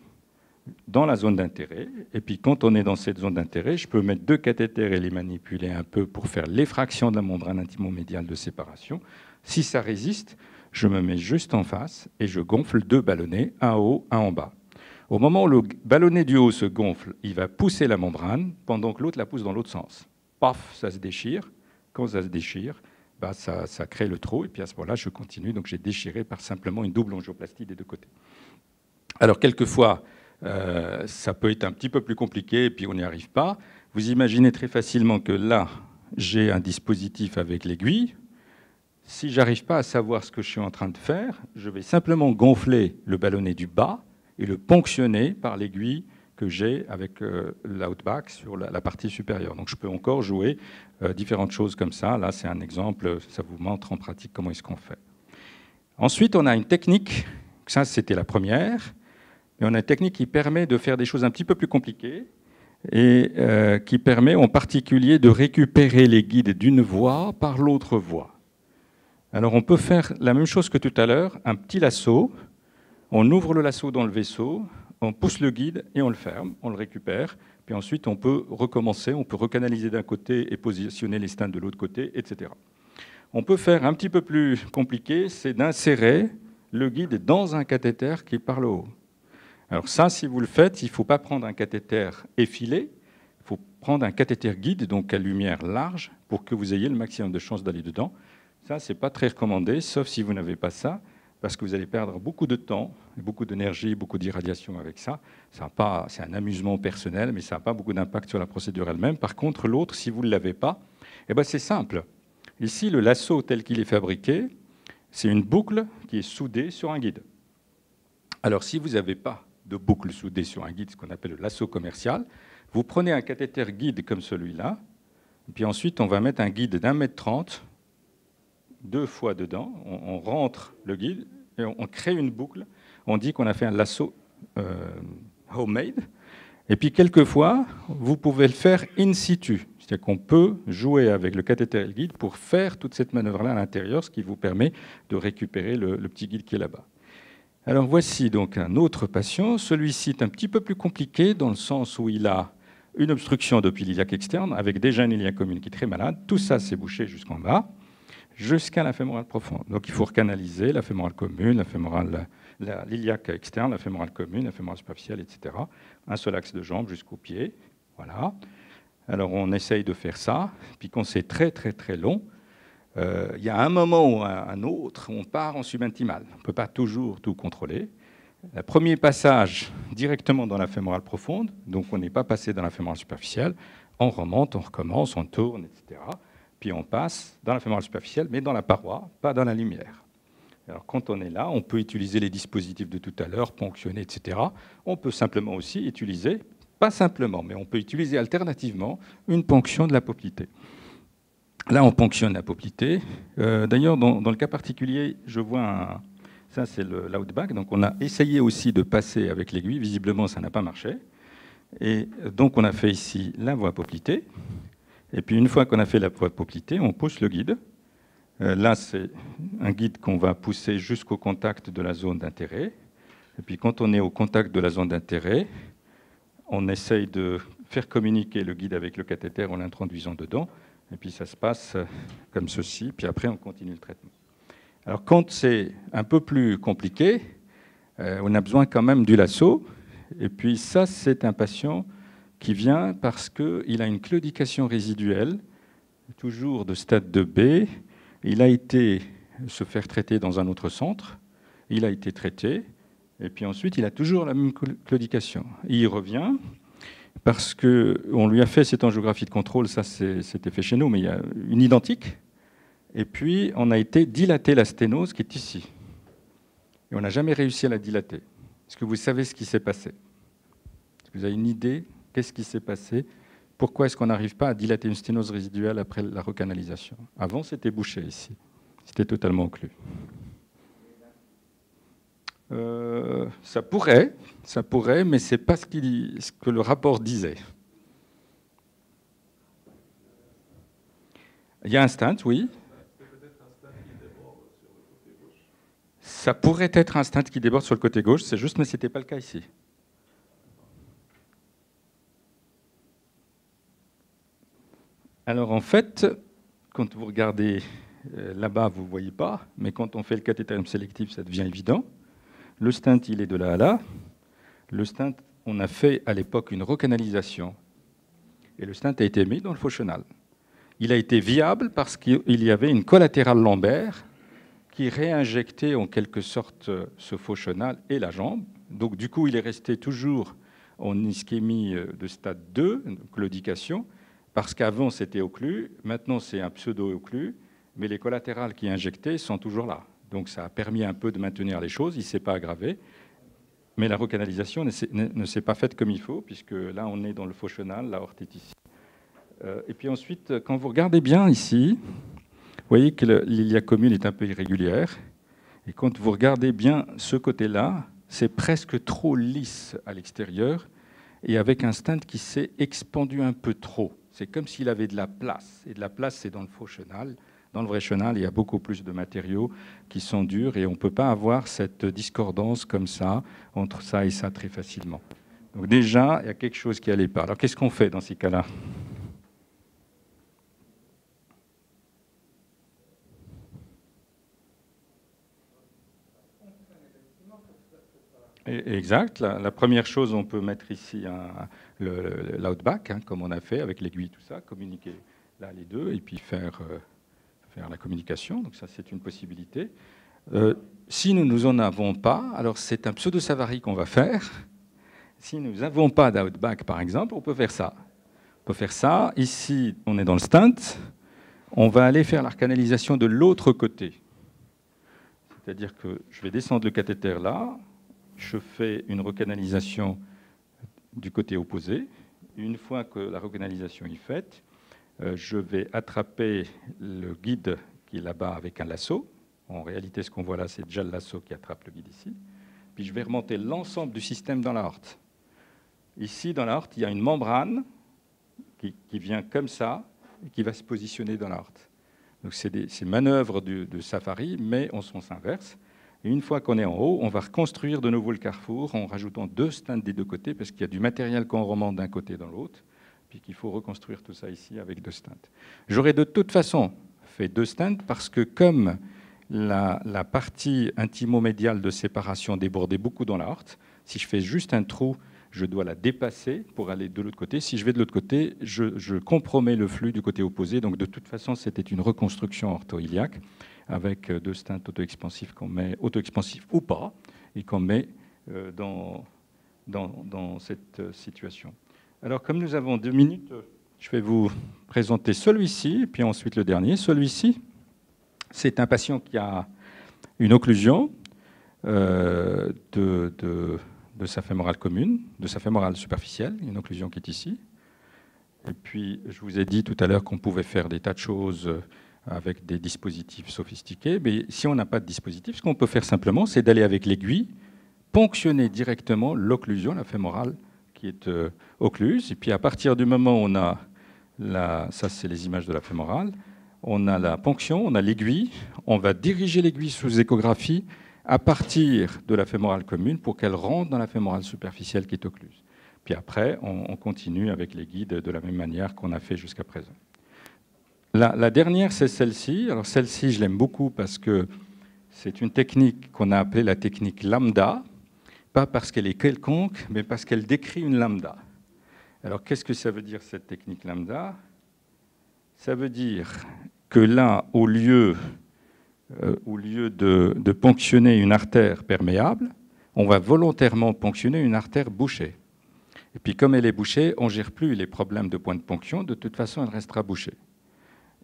dans la zone d'intérêt. Et puis quand on est dans cette zone d'intérêt, je peux mettre 2 cathéters et les manipuler un peu pour faire l'effraction de la membrane intimo-médiale de séparation. Si ça résiste, je me mets juste en face et je gonfle 2 ballonnets, un en haut, un en bas. Au moment où le ballonnet du haut se gonfle, il va pousser la membrane pendant que l'autre la pousse dans l'autre sens. Paf, ça se déchire. Quand ça se déchire, ça crée le trou. Et puis à ce moment-là, je continue. Donc j'ai déchiré par simplement une double angioplastie des 2 côtés. Alors quelquefois, ça peut être un petit peu plus compliqué et puis on n'y arrive pas. Vous imaginez très facilement que là, j'ai un dispositif avec l'aiguille. Si je n'arrive pas à savoir ce que je suis en train de faire, je vais simplement gonfler le ballonnet du bas et le ponctionner par l'aiguille que j'ai avec l'outback sur la partie supérieure. Donc je peux encore jouer différentes choses comme ça. Là, c'est un exemple, ça vous montre en pratique comment est-ce qu'on fait. Ensuite, on a une technique, ça c'était la première, mais on a une technique qui permet de faire des choses un petit peu plus compliquées et qui permet en particulier de récupérer les guides d'une voie par l'autre voie. Alors on peut faire la même chose que tout à l'heure, un petit lasso, on ouvre le lasso dans le vaisseau, on pousse le guide et on le ferme, on le récupère, puis ensuite on peut recommencer, on peut recanaliser d'un côté et positionner les stènes de l'autre côté, etc. On peut faire un petit peu plus compliqué, c'est d'insérer le guide dans un cathéter qui est par le haut. Alors ça, si vous le faites, il ne faut pas prendre un cathéter effilé, il faut prendre un cathéter guide, donc à lumière large, pour que vous ayez le maximum de chances d'aller dedans. Ça, ce n'est pas très recommandé, sauf si vous n'avez pas ça, parce que vous allez perdre beaucoup de temps, beaucoup d'énergie, beaucoup d'irradiation avec ça. C'est un amusement personnel, mais ça n'a pas beaucoup d'impact sur la procédure elle-même. Par contre, l'autre, si vous ne l'avez pas, c'est simple. Ici, le lasso tel qu'il est fabriqué, c'est une boucle qui est soudée sur un guide. Alors, si vous n'avez pas de boucle soudée sur un guide, ce qu'on appelle le lasso commercial, vous prenez un cathéter guide comme celui-là, puis ensuite, on va mettre un guide d'1,30 m, 2 fois dedans, on rentre le guide et on crée une boucle. On dit qu'on a fait un lasso homemade. Et puis quelquefois, vous pouvez le faire in situ. C'est-à-dire qu'on peut jouer avec le cathéter et le guide pour faire toute cette manœuvre-là à l'intérieur, ce qui vous permet de récupérer le petit guide qui est là-bas. Alors voici donc un autre patient. Celui-ci est un petit peu plus compliqué dans le sens où il a une obstruction de pile iliaque externe avec déjà une iliaque commune qui est très malade. Tout ça s'est bouché jusqu'en bas, jusqu'à la fémorale profonde. Donc il faut recanaliser la fémorale commune, l'iliaque externe, la fémorale commune, la fémorale superficielle, etc. Un seul axe de jambe jusqu'au pied. Voilà. Alors on essaye de faire ça, puis quand c'est très très très long, il y a un moment ou un autre, on part en subintimal. On ne peut pas toujours tout contrôler. Le premier passage directement dans la fémorale profonde, donc on n'est pas passé dans la fémorale superficielle, on remonte, on recommence, on tourne, etc. Puis on passe dans la fémorale superficielle, mais dans la paroi, pas dans la lumière. Alors quand on est là, on peut utiliser les dispositifs de tout à l'heure, ponctionner, etc. On peut simplement aussi utiliser, pas simplement, mais on peut utiliser alternativement une ponction de la poplité. Là, on ponctionne la poplité. D'ailleurs, dans le cas particulier, je vois ça c'est l'outback. Donc on a essayé aussi de passer avec l'aiguille. Visiblement, ça n'a pas marché. Et donc on a fait ici la voie poplitée. Et puis une fois qu'on a fait la voie poplitée, on pousse le guide. Là, c'est un guide qu'on va pousser jusqu'au contact de la zone d'intérêt. Et puis quand on est au contact de la zone d'intérêt, on essaye de faire communiquer le guide avec le cathéter en l'introduisant dedans. Et puis ça se passe comme ceci, puis après on continue le traitement. Alors quand c'est un peu plus compliqué, on a besoin quand même du lasso. Et puis ça, c'est un patient qui vient parce qu'il a une claudication résiduelle, toujours de stade 2B. Il a été se faire traiter dans un autre centre, il a été traité, et puis ensuite il a toujours la même claudication. Il revient. Parce qu'on lui a fait cette angiographie de contrôle, ça c'était fait chez nous, mais il y a une identique. Et puis on a été dilater la sténose qui est ici. Et on n'a jamais réussi à la dilater. Est-ce que vous savez ce qui s'est passé? que vous avez une idée? Qu'est-ce qui s'est passé? Pourquoi est-ce qu'on n'arrive pas à dilater une sténose résiduelle après la recanalisation? Avant, c'était bouché ici. C'était totalement occlu. Ça pourrait, mais ce n'est pas ce que le rapport disait. Il y a un stent, oui. Ça pourrait être un stent qui déborde sur le côté gauche, c'est juste, mais ce n'était pas le cas ici. Alors en fait, quand vous regardez là-bas, vous ne voyez pas, mais quand on fait le cathétérium sélectif, ça devient évident. Le stent, il est de là à là. Le stent, on a fait à l'époque une recanalisation. Et le stent a été mis dans le faux chenal. Il a été viable parce qu'il y avait une collatérale lombaire qui réinjectait en quelque sorte ce faux chenal et la jambe. Donc du coup, il est resté toujours en ischémie de stade 2, donc claudication, parce qu'avant c'était occlu, maintenant c'est un pseudo-occlu, mais les collatérales qui injectaient sont toujours là. Donc ça a permis un peu de maintenir les choses, il ne s'est pas aggravé, mais la recanalisation ne s'est pas faite comme il faut, puisque là on est dans le faux chenal, l'aorte est ici. Et puis ensuite, quand vous regardez bien ici, vous voyez que l'ilia commune est un peu irrégulière. Et quand vous regardez bien ce côté-là, c'est presque trop lisse à l'extérieur et avec un stent qui s'est expandu un peu trop. C'est comme s'il avait de la place. Et de la place, c'est dans le faux chenal. Dans le vrai chenal, il y a beaucoup plus de matériaux qui sont durs et on ne peut pas avoir cette discordance comme ça, entre ça et ça très facilement. Donc déjà, il y a quelque chose qui n'allait pas. Alors qu'est-ce qu'on fait dans ces cas-là ? Exact. La première chose, on peut mettre ici l'outback, comme on a fait avec l'aiguille, tout ça, communiquer là les deux et puis faire la communication. Donc ça, c'est une possibilité. Si nous n'en avons pas, alors c'est un pseudo-Savary qu'on va faire. Si nous n'avons pas d'outback, par exemple, on peut faire ça. On peut faire ça. Ici, on est dans le stent. On va aller faire la canalisation de l'autre côté. C'est-à-dire que je vais descendre le cathéter là. Je fais une recanalisation du côté opposé. Une fois que la recanalisation est faite, je vais attraper le guide qui est là-bas avec un lasso. En réalité, ce qu'on voit là, c'est déjà le lasso qui attrape le guide ici. Puis je vais remonter l'ensemble du système dans l'aorte. Ici, dans l'aorte, il y a une membrane qui vient comme ça et qui va se positionner dans l'aorte. Donc c'est des manœuvres de Savary, mais en sens inverse. Et une fois qu'on est en haut, on va reconstruire de nouveau le carrefour en rajoutant 2 stents des deux côtés, parce qu'il y a du matériel qu'on remonte d'un côté dans l'autre, puis qu'il faut reconstruire tout ça ici avec 2 stents. J'aurais de toute façon fait 2 stents, parce que comme la partie intimo-médiale de séparation débordait beaucoup dans l'aorte, si je fais juste un trou, je dois la dépasser pour aller de l'autre côté. Si je vais de l'autre côté, je compromets le flux du côté opposé. Donc de toute façon, c'était une reconstruction ortho-iliaque avec 2 stents auto-expansifs qu'on met, auto-expansifs ou pas, et qu'on met dans cette situation. Alors, comme nous avons 2 minutes, je vais vous présenter celui-ci, et puis ensuite le dernier. Celui-ci, c'est un patient qui a une occlusion de sa fémorale commune, de sa fémorale superficielle, une occlusion qui est ici. Et puis, je vous ai dit tout à l'heure qu'on pouvait faire des tas de choses avec des dispositifs sophistiqués. Mais si on n'a pas de dispositif, ce qu'on peut faire simplement, c'est d'aller avec l'aiguille, ponctionner directement l'occlusion, la fémorale qui est occluse. Et puis, à partir du moment où on a ça, c'est les images de la fémorale, on a la ponction, on a l'aiguille, on va diriger l'aiguille sous échographie à partir de la fémorale commune pour qu'elle rentre dans la fémorale superficielle qui est occluse. Puis après, on continue avec les guides de la même manière qu'on a fait jusqu'à présent. La dernière, c'est celle-ci. Alors celle-ci, je l'aime beaucoup parce que c'est une technique qu'on a appelée la technique lambda, pas parce qu'elle est quelconque, mais parce qu'elle décrit une lambda. Alors qu'est-ce que ça veut dire cette technique lambda ? Ça veut dire que là, au lieu de ponctionner une artère perméable, on va volontairement ponctionner une artère bouchée. Et puis comme elle est bouchée, on ne gère plus les problèmes de point de ponction, de toute façon elle restera bouchée.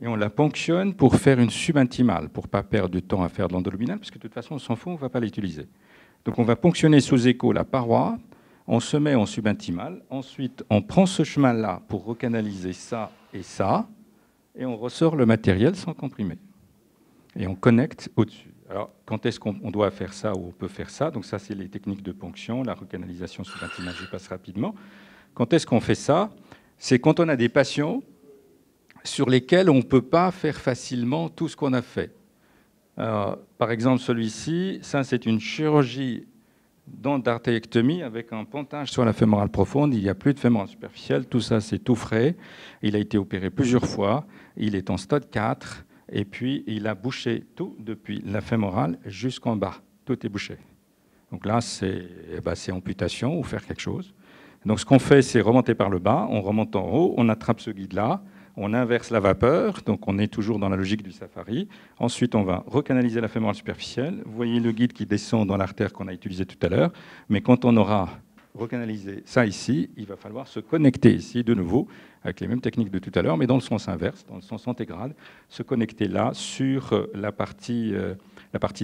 Et on la ponctionne pour faire une subintimale, pour ne pas perdre du temps à faire de l'endoluminal, parce que de toute façon on s'en fout, on ne va pas l'utiliser. Donc on va ponctionner sous écho la paroi, On se met en subintimal. Ensuite, on prend ce chemin-là pour recanaliser ça, et on ressort le matériel sans comprimer. Et on connecte au-dessus. Alors, quand est-ce qu'on doit faire ça ou on peut faire ça? Donc ça, c'est les techniques de ponction, la recanalisation subintimale, je passe rapidement. Quand est-ce qu'on fait ça? C'est quand on a des patients sur lesquels on ne peut pas faire facilement tout ce qu'on a fait. Alors, par exemple, celui-ci, ça, c'est une chirurgie d'artériectomie avec un pontage sur la fémorale profonde. Il n'y a plus de fémorale superficielle. Tout ça, c'est tout frais. Il a été opéré plusieurs fois. Il est en stade 4. Et puis, il a bouché tout depuis la fémorale jusqu'en bas. Tout est bouché. Donc là, c'est amputation ou faire quelque chose. Donc ce qu'on fait, c'est remonter par le bas. On remonte en haut. On attrape ce guide-là. On inverse la vapeur. Donc on est toujours dans la logique du safari. Ensuite, on va recanaliser la fémorale superficielle. Vous voyez le guide qui descend dans l'artère qu'on a utilisé tout à l'heure. Mais quand on aura recanaliser ça ici, il va falloir se connecter ici de nouveau avec les mêmes techniques de tout à l'heure, mais dans le sens inverse, dans le sens antégral, se connecter là sur la partie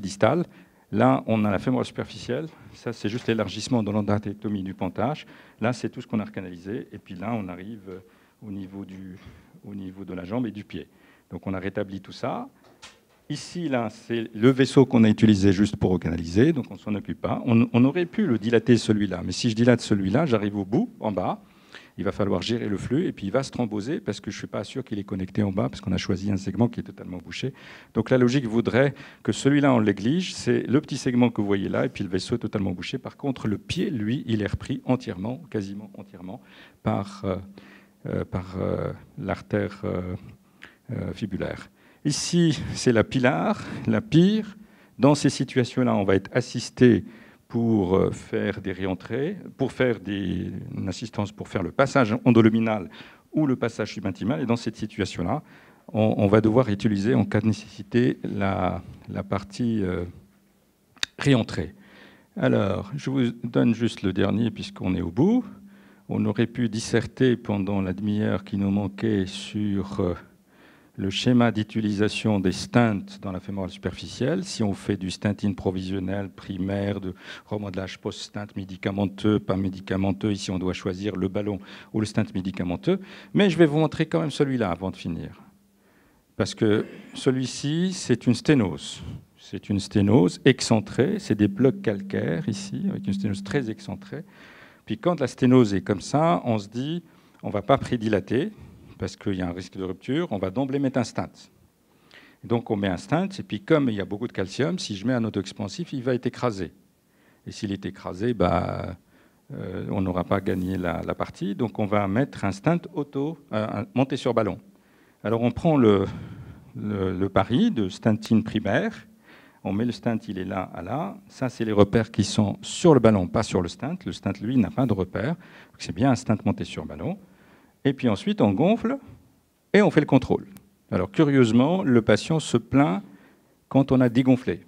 distale. Là, on a la fémorale superficielle. Ça, c'est juste l'élargissement de l'endartérectomie du pontage. Là, c'est tout ce qu'on a recanalisé. Et puis là, on arrive au niveau de la jambe et du pied. Donc, on a rétabli tout ça. Ici, là, c'est le vaisseau qu'on a utilisé juste pour recanaliser, donc on ne s'en occupe pas. On aurait pu le dilater, celui-là, mais si je dilate celui-là, j'arrive au bout, en bas. Il va falloir gérer le flux, et puis il va se thromboser, parce que je ne suis pas sûr qu'il est connecté en bas, parce qu'on a choisi un segment qui est totalement bouché. Donc la logique voudrait que celui-là, on l'exige, c'est le petit segment que vous voyez là, et puis le vaisseau est totalement bouché. Par contre, le pied, lui, il est repris entièrement, quasiment entièrement, par l'artère fibulaire. Ici, c'est la pilar, la pire. Dans ces situations-là, on va être assisté pour faire des réentrées, pour faire une assistance pour faire le passage endoluminal ou le passage subintimal. Et dans cette situation-là, on va devoir utiliser, en cas de nécessité, la partie réentrée. Alors, je vous donne juste le dernier, puisqu'on est au bout. On aurait pu disserter pendant la demi-heure qui nous manquait sur le schéma d'utilisation des stents dans la fémorale superficielle. Si on fait du stenting provisionnel, primaire, de remodelage post-stent, médicamenteux, pas médicamenteux, ici on doit choisir le ballon ou le stent médicamenteux. Mais je vais vous montrer quand même celui-là avant de finir. Parce que celui-ci, c'est une sténose. C'est une sténose excentrée, c'est des blocs calcaires ici, avec une sténose très excentrée. Puis quand la sténose est comme ça, on se dit, on ne va pas prédilater, parce qu'il y a un risque de rupture, on va d'emblée mettre un stent. Donc on met un stent, et puis comme il y a beaucoup de calcium, si je mets un auto-expansif, il va être écrasé. Et s'il est écrasé, on n'aura pas gagné la partie. Donc on va mettre un stent monté sur ballon. Alors on prend le pari de stenting primaire. On met le stent, il est là à là. Ça, c'est les repères qui sont sur le ballon, pas sur le stent. Le stent, lui, n'a pas de repères. C'est bien un stent monté sur ballon. Et puis ensuite, on gonfle et on fait le contrôle. Alors, curieusement, le patient se plaint quand on a dégonflé.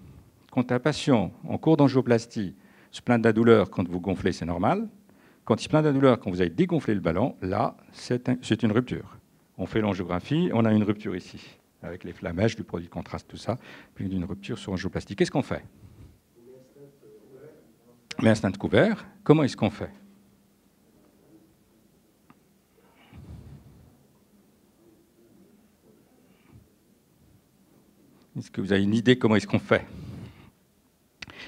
Quand un patient en cours d'angioplastie se plaint de la douleur quand vous gonflez, c'est normal. Quand il se plaint de la douleur quand vous avez dégonflé le ballon, là, c'est une rupture. On fait l'angiographie, on a une rupture ici, avec les flamèches, du produit de contraste, tout ça, puis une rupture sur angioplastie. Qu'est-ce qu'on fait? On met un stent couvert. Comment est-ce qu'on fait? Est-ce que vous avez une idée comment est-ce qu'on fait?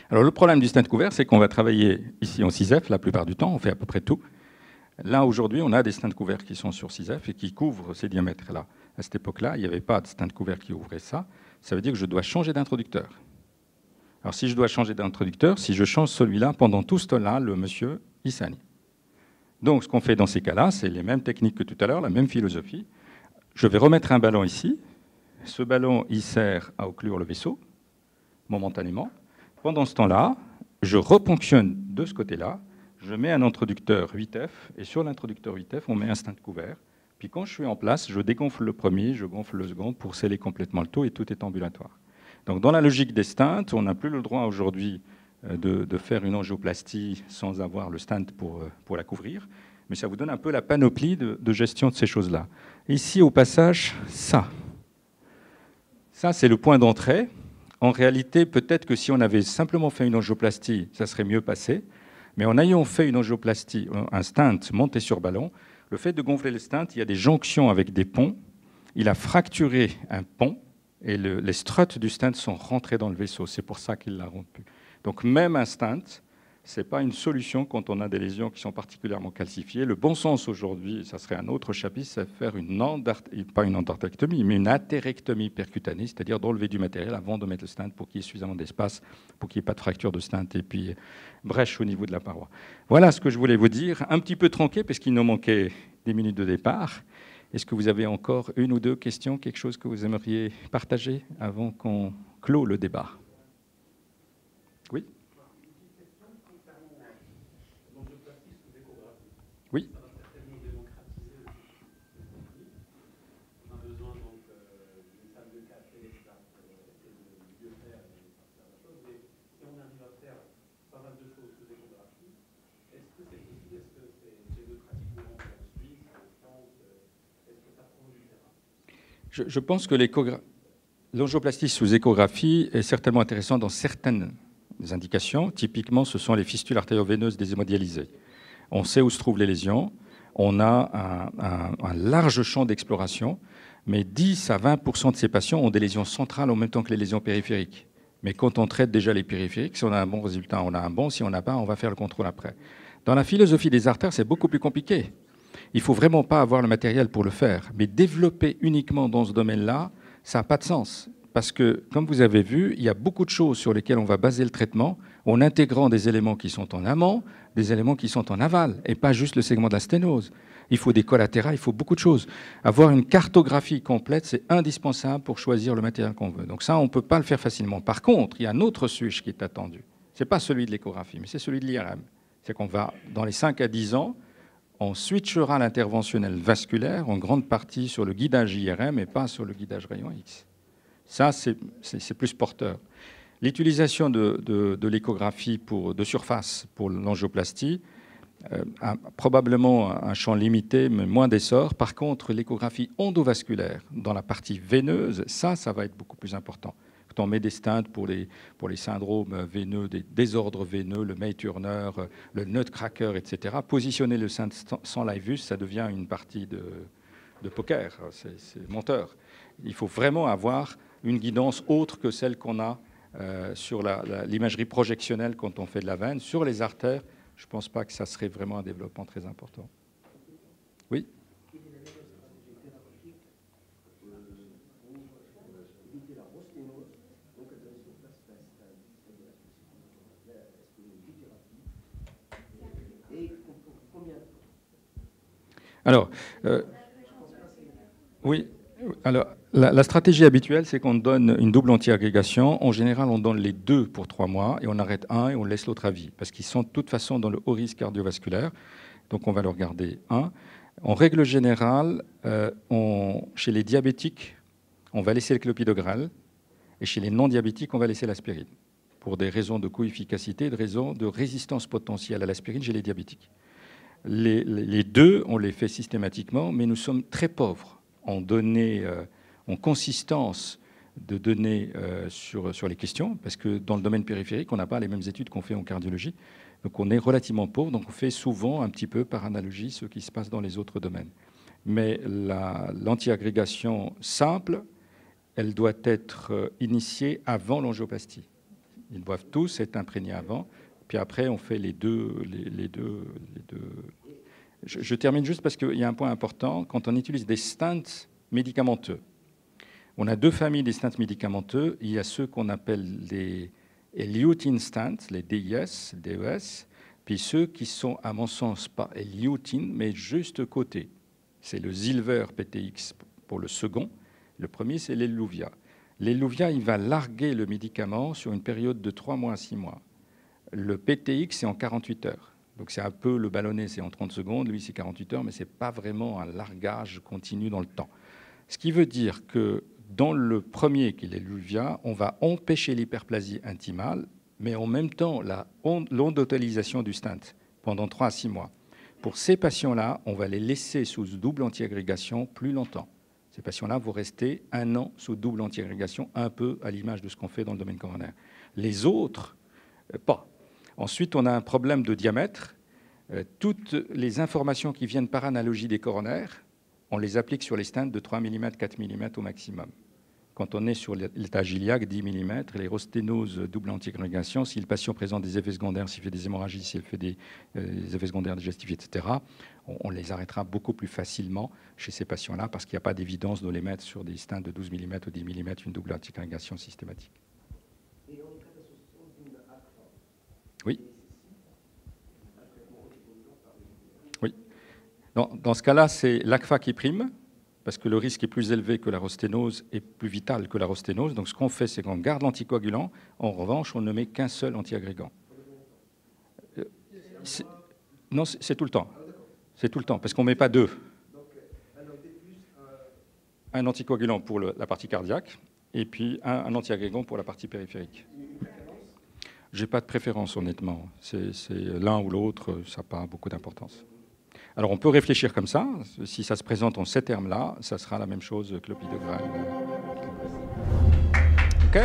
Alors le problème du stent couvert, c'est qu'on va travailler ici en 6F la plupart du temps, on fait à peu près tout. Là, aujourd'hui, on a des stents couverts qui sont sur 6F et qui couvrent ces diamètres-là. À cette époque-là, il n'y avait pas de stent couvert qui ouvrait ça. Ça veut dire que je dois changer d'introducteur. Alors si je dois changer d'introducteur, si je change celui-là, pendant tout ce temps-là, le monsieur, il saigne. Donc ce qu'on fait dans ces cas-là, c'est les mêmes techniques que tout à l'heure, la même philosophie. Je vais remettre un ballon ici. Ce ballon, il sert à occlure le vaisseau, momentanément. Pendant ce temps-là, je reponctionne de ce côté-là, je mets un introducteur 8F, et sur l'introducteur 8F, on met un stent couvert. Puis quand je suis en place, je dégonfle le premier, je gonfle le second pour sceller complètement le tout, et tout est ambulatoire. Donc dans la logique des stents, on n'a plus le droit aujourd'hui de faire une angioplastie sans avoir le stent pour la couvrir, mais ça vous donne un peu la panoplie de gestion de ces choses-là. Ici, au passage, ça, c'est le point d'entrée. En réalité, peut-être que si on avait simplement fait une angioplastie, ça serait mieux passé. Mais en ayant fait une angioplastie, un stent monté sur ballon, le fait de gonfler le stent, il y a des jonctions avec des ponts. Il a fracturé un pont et les struts du stent sont rentrés dans le vaisseau. C'est pour ça qu'il l'a rompu. Donc même un stent, ce n'est pas une solution quand on a des lésions qui sont particulièrement calcifiées. Le bon sens aujourd'hui, ça serait un autre chapitre, c'est faire pas une endartérectomie, mais une athérectomie percutanée, c'est-à-dire d'enlever du matériel avant de mettre le stent pour qu'il y ait suffisamment d'espace, pour qu'il n'y ait pas de fracture de stent et puis brèche au niveau de la paroi. Voilà ce que je voulais vous dire. Un petit peu tronqué parce qu'il nous manquait des minutes de départ. Est-ce que vous avez encore une ou deux questions, quelque chose que vous aimeriez partager avant qu'on clôt le débat? Oui. Oui. Ça va certainement démocratiser le technique. On a besoin donc d'une salle de café, etc., et de mieux faire la chose. Mais si on arrive à faire pas mal de choses sous échographie, est-ce que c'est possible? Est-ce que c'est de pratiquement en Suisse, en France? Est-ce que ça prend du terrain? Je pense que l'angioplastie sous échographie est certainement intéressante dans certaines indications. Typiquement, ce sont les fistules artério-veineuses des hémodialysés. On sait où se trouvent les lésions, on a un large champ d'exploration, mais 10 à 20% de ces patients ont des lésions centrales en même temps que les lésions périphériques. Mais quand on traite déjà les périphériques, si on a un bon résultat, on a un bon. Si on n'a pas, on va faire le contrôle après. Dans la philosophie des artères, c'est beaucoup plus compliqué. Il ne faut vraiment pas avoir le matériel pour le faire. Mais développer uniquement dans ce domaine-là, ça n'a pas de sens. Parce que, comme vous avez vu, il y a beaucoup de choses sur lesquelles on va baser le traitement en intégrant des éléments qui sont en amont, des éléments qui sont en aval, et pas juste le segment de la sténose. Il faut des collatérales, il faut beaucoup de choses. Avoir une cartographie complète, c'est indispensable pour choisir le matériel qu'on veut. Donc ça, on ne peut pas le faire facilement. Par contre, il y a un autre switch qui est attendu. Ce n'est pas celui de l'échographie, mais c'est celui de l'IRM. C'est qu'on va, dans les 5 à 10 ans, on switchera l'interventionnel vasculaire en grande partie sur le guidage IRM et pas sur le guidage rayon X. Ça, c'est plus porteur. L'utilisation de l'échographie de surface pour l'angioplastie a probablement un champ limité, mais moins d'essor. Par contre, l'échographie endovasculaire dans la partie veineuse, ça va être beaucoup plus important. Quand on met des stents pour les syndromes veineux, des désordres veineux, le May-Turner, le Nutcracker, etc., positionner le stent sans l'IVUS, ça devient une partie de poker, c'est menteur. Il faut vraiment avoir une guidance autre que celle qu'on a sur l'imagerie projectionnelle quand on fait de la veine. Sur les artères, je ne pense pas que ça serait vraiment un développement très important. Oui. Alors, oui. Alors, la stratégie habituelle, c'est qu'on donne une double anti-agrégation. En général, on donne les deux pour 3 mois et on arrête un et on laisse l'autre à vie parce qu'ils sont de toute façon dans le haut risque cardiovasculaire. Donc, on va leur garder un. En règle générale, chez les diabétiques, on va laisser le clopidogrel et chez les non-diabétiques, on va laisser l'aspirine pour des raisons de co-efficacité et de raisons de résistance potentielle à l'aspirine chez les diabétiques. Les deux, on les fait systématiquement, mais nous sommes très pauvres en données, en consistance de données sur les questions, parce que dans le domaine périphérique, on n'a pas les mêmes études qu'on fait en cardiologie. Donc on est relativement pauvre, donc on fait souvent un petit peu par analogie ce qui se passe dans les autres domaines. Mais l'antiagrégation simple, elle doit être initiée avant l'angioplastie. Ils doivent tous être imprégnés avant. Puis après, on fait les deux. Je termine juste parce qu'il y a un point important. Quand on utilise des stents médicamenteux, on a deux familles des stents médicamenteux. Il y a ceux qu'on appelle les lutein stents, les DIS, DES, puis ceux qui sont, à mon sens, pas lutein, mais juste côté. C'est le Zilver PTX pour le second. Le premier, c'est l'Eluvia. L'Eluvia, il va larguer le médicament sur une période de 3 mois à 6 mois. Le PTX, c'est en 48 heures. Donc c'est un peu le ballonné, c'est en 30 secondes. Lui, c'est 48 heures, mais ce n'est pas vraiment un largage continu dans le temps. Ce qui veut dire que dans le premier, qui est l'Eluvia, on va empêcher l'hyperplasie intimale, mais en même temps, l'endothélisation du stent pendant 3 à 6 mois. Pour ces patients-là, on va les laisser sous double antiagrégation plus longtemps. Ces patients-là vont rester 1 an sous double antiagrégation, un peu à l'image de ce qu'on fait dans le domaine coronaire. Les autres, pas. Ensuite, on a un problème de diamètre. Toutes les informations qui viennent par analogie des coronaires, on les applique sur les stents de 3 mm, 4 mm au maximum. Quand on est sur l'étage iliaque, 10 mm, les rosténoses double antiagrégation, si le patient présente des effets secondaires, s'il fait des hémorragies, s'il fait des effets secondaires digestifs, etc., on les arrêtera beaucoup plus facilement chez ces patients-là parce qu'il n'y a pas d'évidence de les mettre sur des stents de 12 mm ou 10 mm, une double antiagrégation systématique. Et en cas d'association d'une ACFA, oui. Oui. Dans ce cas-là, c'est l'ACFA qui prime, parce que le risque est plus élevé que la rosténose et plus vital que la rosténose. Donc ce qu'on fait, c'est qu'on garde l'anticoagulant. En revanche, on ne met qu'un seul antiagrégant. Non, c'est tout le temps. C'est tout le temps, parce qu'on ne met pas deux. Donc, un anticoagulant pour la partie cardiaque et puis un antiagrégant pour la partie périphérique. Je n'ai pas de préférence, honnêtement. C'est l'un ou l'autre, ça n'a pas beaucoup d'importance. Alors, on peut réfléchir comme ça. Si ça se présente en ces termes-là, ça sera la même chose que l'opidogrel. OK ?